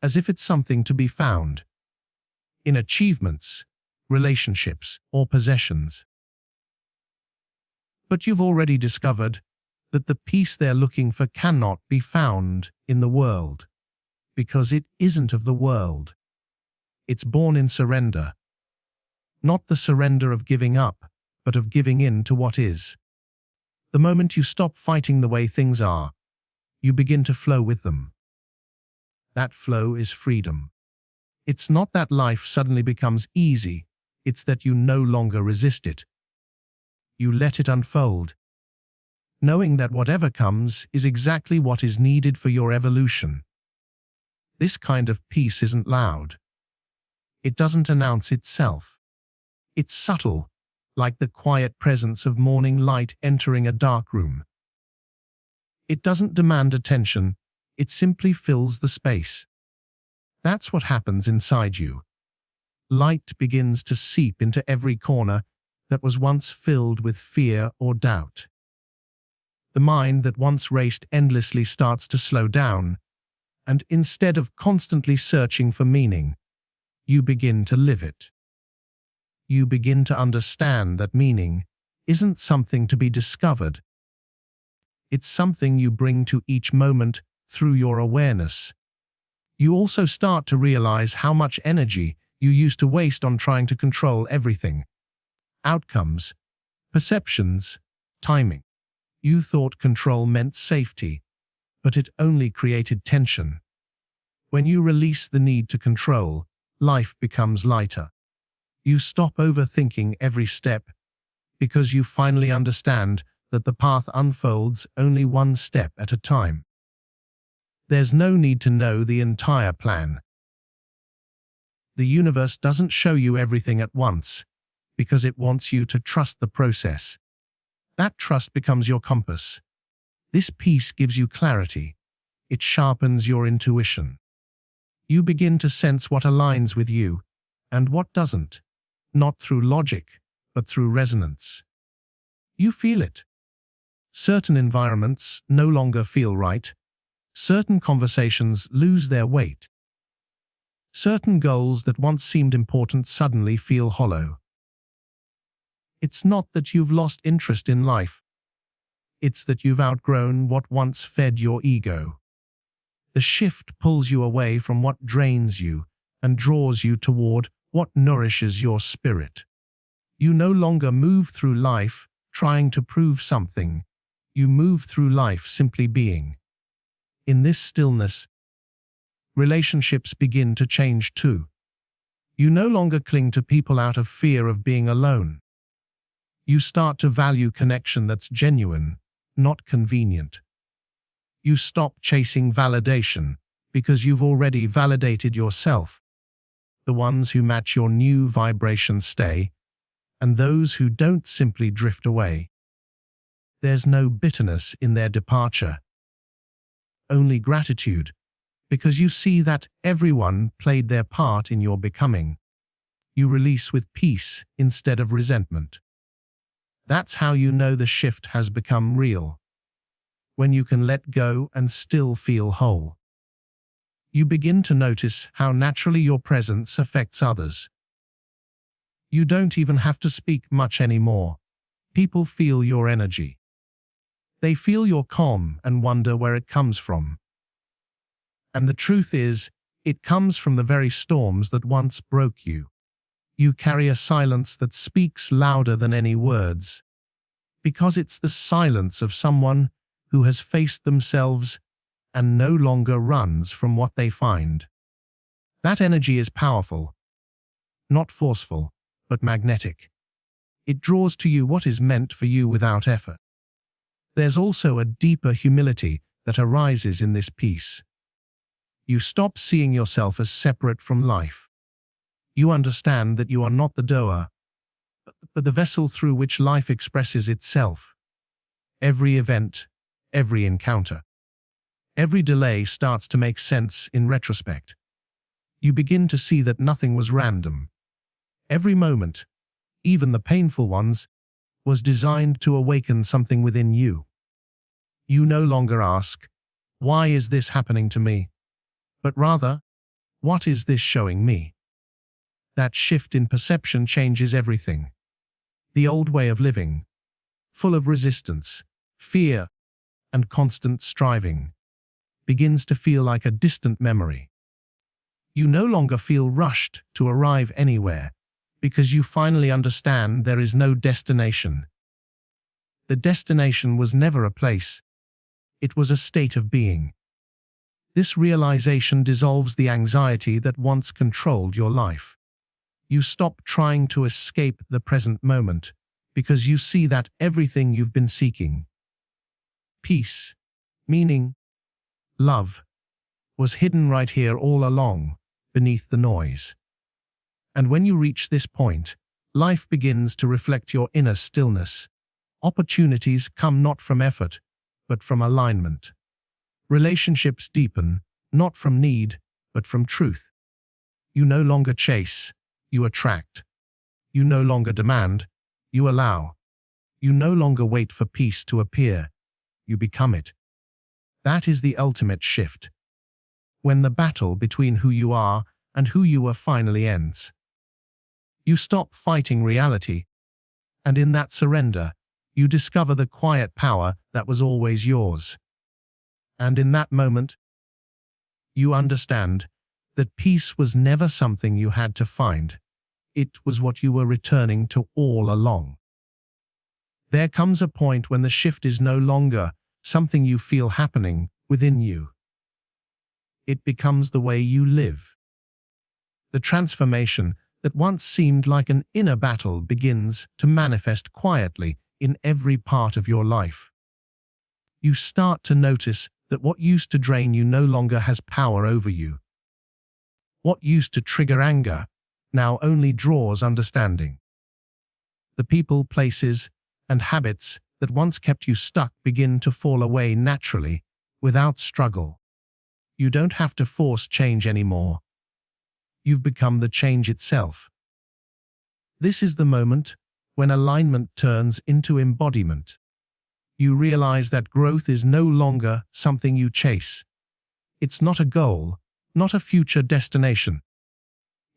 S1: as if it's something to be found in achievements, relationships, or possessions. But you've already discovered that the peace they're looking for cannot be found in the world, because it isn't of the world. It's born in surrender. Not the surrender of giving up, but of giving in to what is. The moment you stop fighting the way things are, you begin to flow with them. That flow is freedom. It's not that life suddenly becomes easy, it's that you no longer resist it. You let it unfold, knowing that whatever comes is exactly what is needed for your evolution. This kind of peace isn't loud. It doesn't announce itself. It's subtle, like the quiet presence of morning light entering a dark room. It doesn't demand attention, it simply fills the space. That's what happens inside you. Light begins to seep into every corner that was once filled with fear or doubt. The mind that once raced endlessly starts to slow down, and instead of constantly searching for meaning, you begin to live it. You begin to understand that meaning isn't something to be discovered. It's something you bring to each moment through your awareness. You also start to realize how much energy you used to waste on trying to control everything. Outcomes, perceptions, timing. You thought control meant safety, but it only created tension. When you release the need to control, life becomes lighter. You stop overthinking every step because you finally understand that the path unfolds only one step at a time. There's no need to know the entire plan. The universe doesn't show you everything at once because it wants you to trust the process. That trust becomes your compass. This peace gives you clarity. It sharpens your intuition. You begin to sense what aligns with you and what doesn't, not through logic, but through resonance. You feel it. Certain environments no longer feel right. Certain conversations lose their weight. Certain goals that once seemed important suddenly feel hollow. It's not that you've lost interest in life. It's that you've outgrown what once fed your ego. The shift pulls you away from what drains you and draws you toward what nourishes your spirit. You no longer move through life trying to prove something. You move through life simply being. In this stillness, relationships begin to change too. You no longer cling to people out of fear of being alone. You start to value connection that's genuine, not convenient. You stop chasing validation because you've already validated yourself. The ones who match your new vibration stay, and those who don't simply drift away. There's no bitterness in their departure. Only gratitude, because you see that everyone played their part in your becoming. You release with peace instead of resentment. That's how you know the shift has become real. When you can let go and still feel whole. You begin to notice how naturally your presence affects others. You don't even have to speak much anymore. People feel your energy. They feel your calm and wonder where it comes from. And the truth is, it comes from the very storms that once broke you. You carry a silence that speaks louder than any words, because it's the silence of someone who has faced themselves and no longer runs from what they find. That energy is powerful, not forceful, but magnetic. It draws to you what is meant for you without effort. There's also a deeper humility that arises in this peace. You stop seeing yourself as separate from life. You understand that you are not the doer, but the vessel through which life expresses itself. Every event, every encounter, every delay starts to make sense in retrospect. You begin to see that nothing was random. Every moment, even the painful ones, was designed to awaken something within you. You no longer ask, "Why is this happening to me?" but rather, "What is this showing me?" That shift in perception changes everything. The old way of living, full of resistance, fear, and constant striving, begins to feel like a distant memory. You no longer feel rushed to arrive anywhere, because you finally understand there is no destination. The destination was never a place. It was a state of being. This realization dissolves the anxiety that once controlled your life. You stop trying to escape the present moment, because you see that everything you've been seeking, peace, meaning, love, was hidden right here all along, beneath the noise. And when you reach this point, life begins to reflect your inner stillness. Opportunities come not from effort, but from alignment. Relationships deepen, not from need, but from truth. You no longer chase, you attract. You no longer demand, you allow. You no longer wait for peace to appear, you become it. That is the ultimate shift. When the battle between who you are and who you are finally ends. You stop fighting reality, and in that surrender, you discover the quiet power that was always yours. And in that moment, you understand that peace was never something you had to find. It was what you were returning to all along. There comes a point when the shift is no longer something you feel happening within you. It becomes the way you live. The transformation that once seemed like an inner battle begins to manifest quietly in every part of your life. You start to notice that what used to drain you no longer has power over you. What used to trigger anger now only draws understanding. The people, places, and habits that once kept you stuck begin to fall away naturally, without struggle. You don't have to force change anymore. You've become the change itself. This is the moment when alignment turns into embodiment. You realize that growth is no longer something you chase. It's not a goal, not a future destination.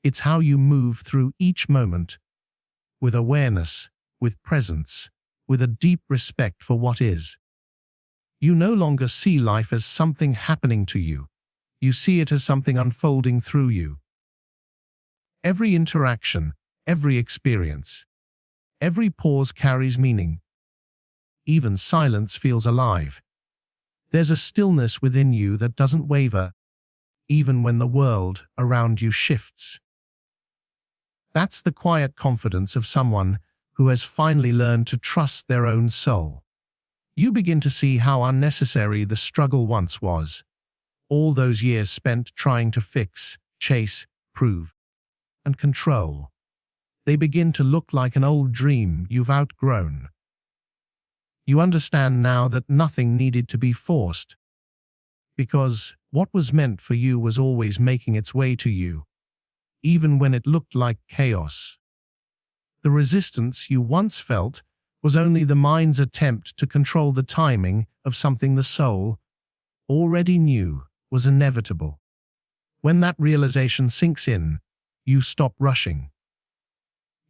S1: It's how you move through each moment, with awareness, with presence, with a deep respect for what is. You no longer see life as something happening to you. You see it as something unfolding through you. Every interaction, every experience, every pause carries meaning. Even silence feels alive. There's a stillness within you that doesn't waver, even when the world around you shifts. That's the quiet confidence of someone who has finally learned to trust their own soul. You begin to see how unnecessary the struggle once was. All those years spent trying to fix, chase, prove, and control. They begin to look like an old dream you've outgrown. You understand now that nothing needed to be forced, because what was meant for you was always making its way to you, even when it looked like chaos. The resistance you once felt was only the mind's attempt to control the timing of something the soul already knew was inevitable. When that realization sinks in, you stop rushing.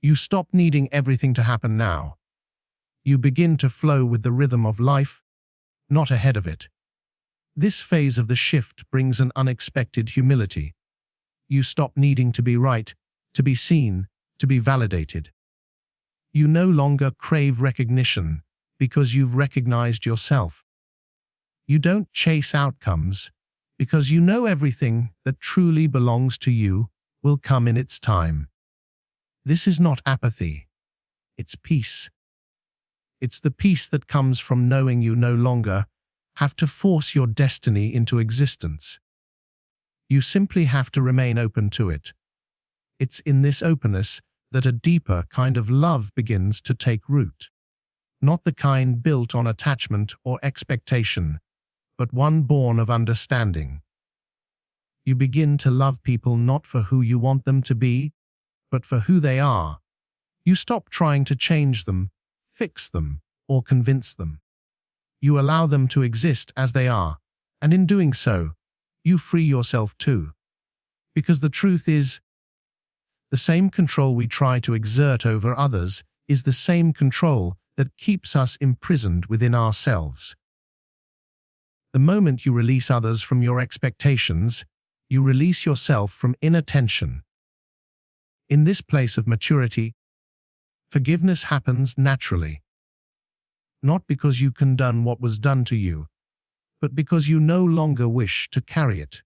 S1: You stop needing everything to happen now. You begin to flow with the rhythm of life, not ahead of it. This phase of the shift brings an unexpected humility. You stop needing to be right, to be seen, to be validated. You no longer crave recognition because you've recognized yourself. You don't chase outcomes because you know everything that truly belongs to you will come in its time. This is not apathy. It's peace. It's the peace that comes from knowing you no longer have to force your destiny into existence. You simply have to remain open to it. It's in this openness that a deeper kind of love begins to take root. Not the kind built on attachment or expectation, but one born of understanding. You begin to love people not for who you want them to be, but for who they are. You stop trying to change them, fix them, or convince them. You allow them to exist as they are, and in doing so, you free yourself too. Because the truth is, the same control we try to exert over others is the same control that keeps us imprisoned within ourselves. The moment you release others from your expectations, you release yourself from inner tension. In this place of maturity, forgiveness happens naturally. Not because you condone what was done to you, but because you no longer wish to carry it.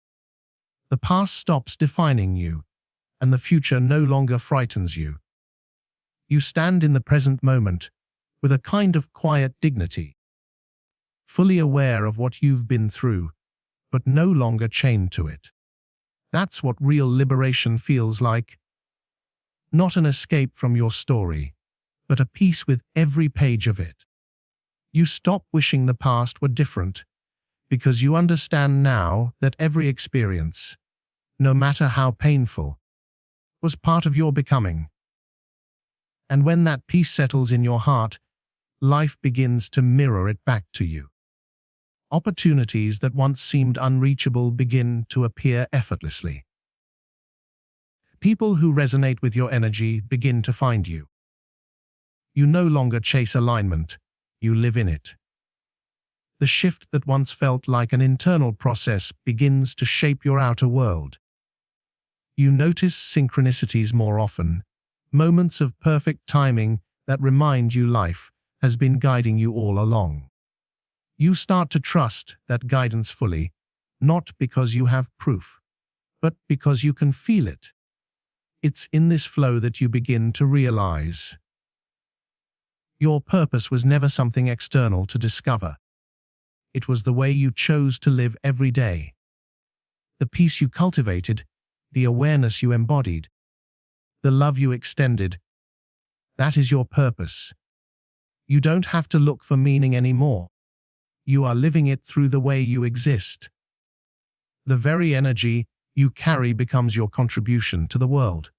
S1: The past stops defining you, and the future no longer frightens you. You stand in the present moment with a kind of quiet dignity, fully aware of what you've been through, but no longer chained to it. That's what real liberation feels like. Not an escape from your story, but a peace with every page of it. You stop wishing the past were different, because you understand now that every experience, no matter how painful, was part of your becoming. And when that peace settles in your heart, life begins to mirror it back to you. Opportunities that once seemed unreachable begin to appear effortlessly. People who resonate with your energy begin to find you. You no longer chase alignment, you live in it. The shift that once felt like an internal process begins to shape your outer world. You notice synchronicities more often, moments of perfect timing that remind you life has been guiding you all along. You start to trust that guidance fully, not because you have proof, but because you can feel it. It's in this flow that you begin to realize your purpose was never something external to discover. It was the way you chose to live every day. The peace you cultivated, the awareness you embodied, the love you extended. That is your purpose. You don't have to look for meaning anymore. You are living it through the way you exist. The very energy you carry becomes your contribution to the world.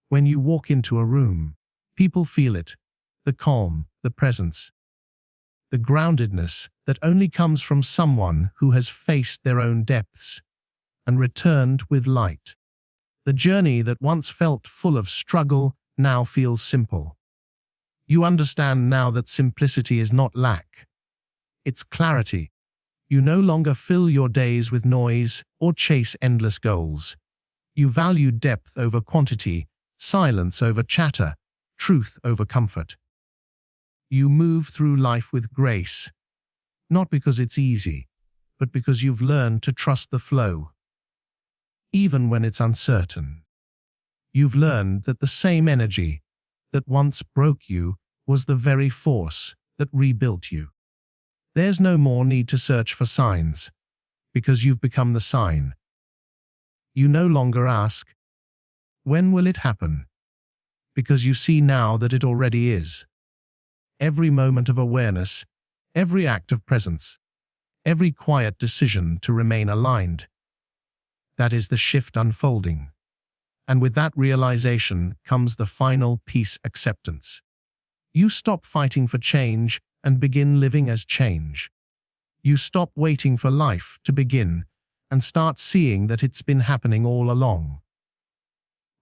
S1: When you walk into a room, people feel it. The calm, the presence, the groundedness that only comes from someone who has faced their own depths and returned with light. The journey that once felt full of struggle now feels simple. You understand now that simplicity is not lack. It's clarity. You no longer fill your days with noise or chase endless goals. You value depth over quantity, silence over chatter, truth over comfort. You move through life with grace, not because it's easy, but because you've learned to trust the flow, even when it's uncertain. You've learned that the same energy that once broke you was the very force that rebuilt you. There's no more need to search for signs, because you've become the sign. You no longer ask, when will it happen? Because you see now that it already is. Every moment of awareness, every act of presence, every quiet decision to remain aligned. That is the shift unfolding. And with that realization comes the final peace acceptance. You stop fighting for change and begin living as change. You stop waiting for life to begin and start seeing that it's been happening all along.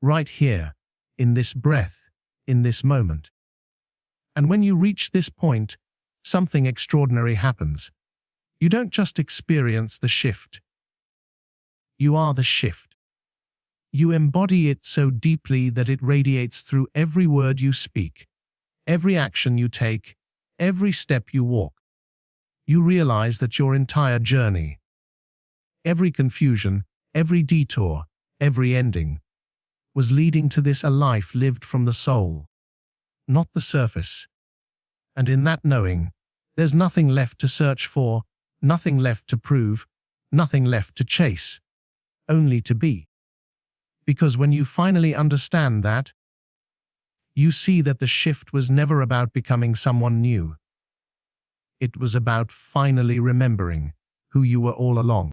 S1: Right here, in this breath, in this moment. And when you reach this point, something extraordinary happens. You don't just experience the shift. You are the shift. You embody it so deeply that it radiates through every word you speak, every action you take, every step you walk. You realize that your entire journey, every confusion, every detour, every ending, was leading to a life lived from the soul, not the surface. And in that knowing, there's nothing left to search for, nothing left to prove, nothing left to chase, only to be. Because when you finally understand that, you see that the shift was never about becoming someone new. It was about finally remembering who you were all along.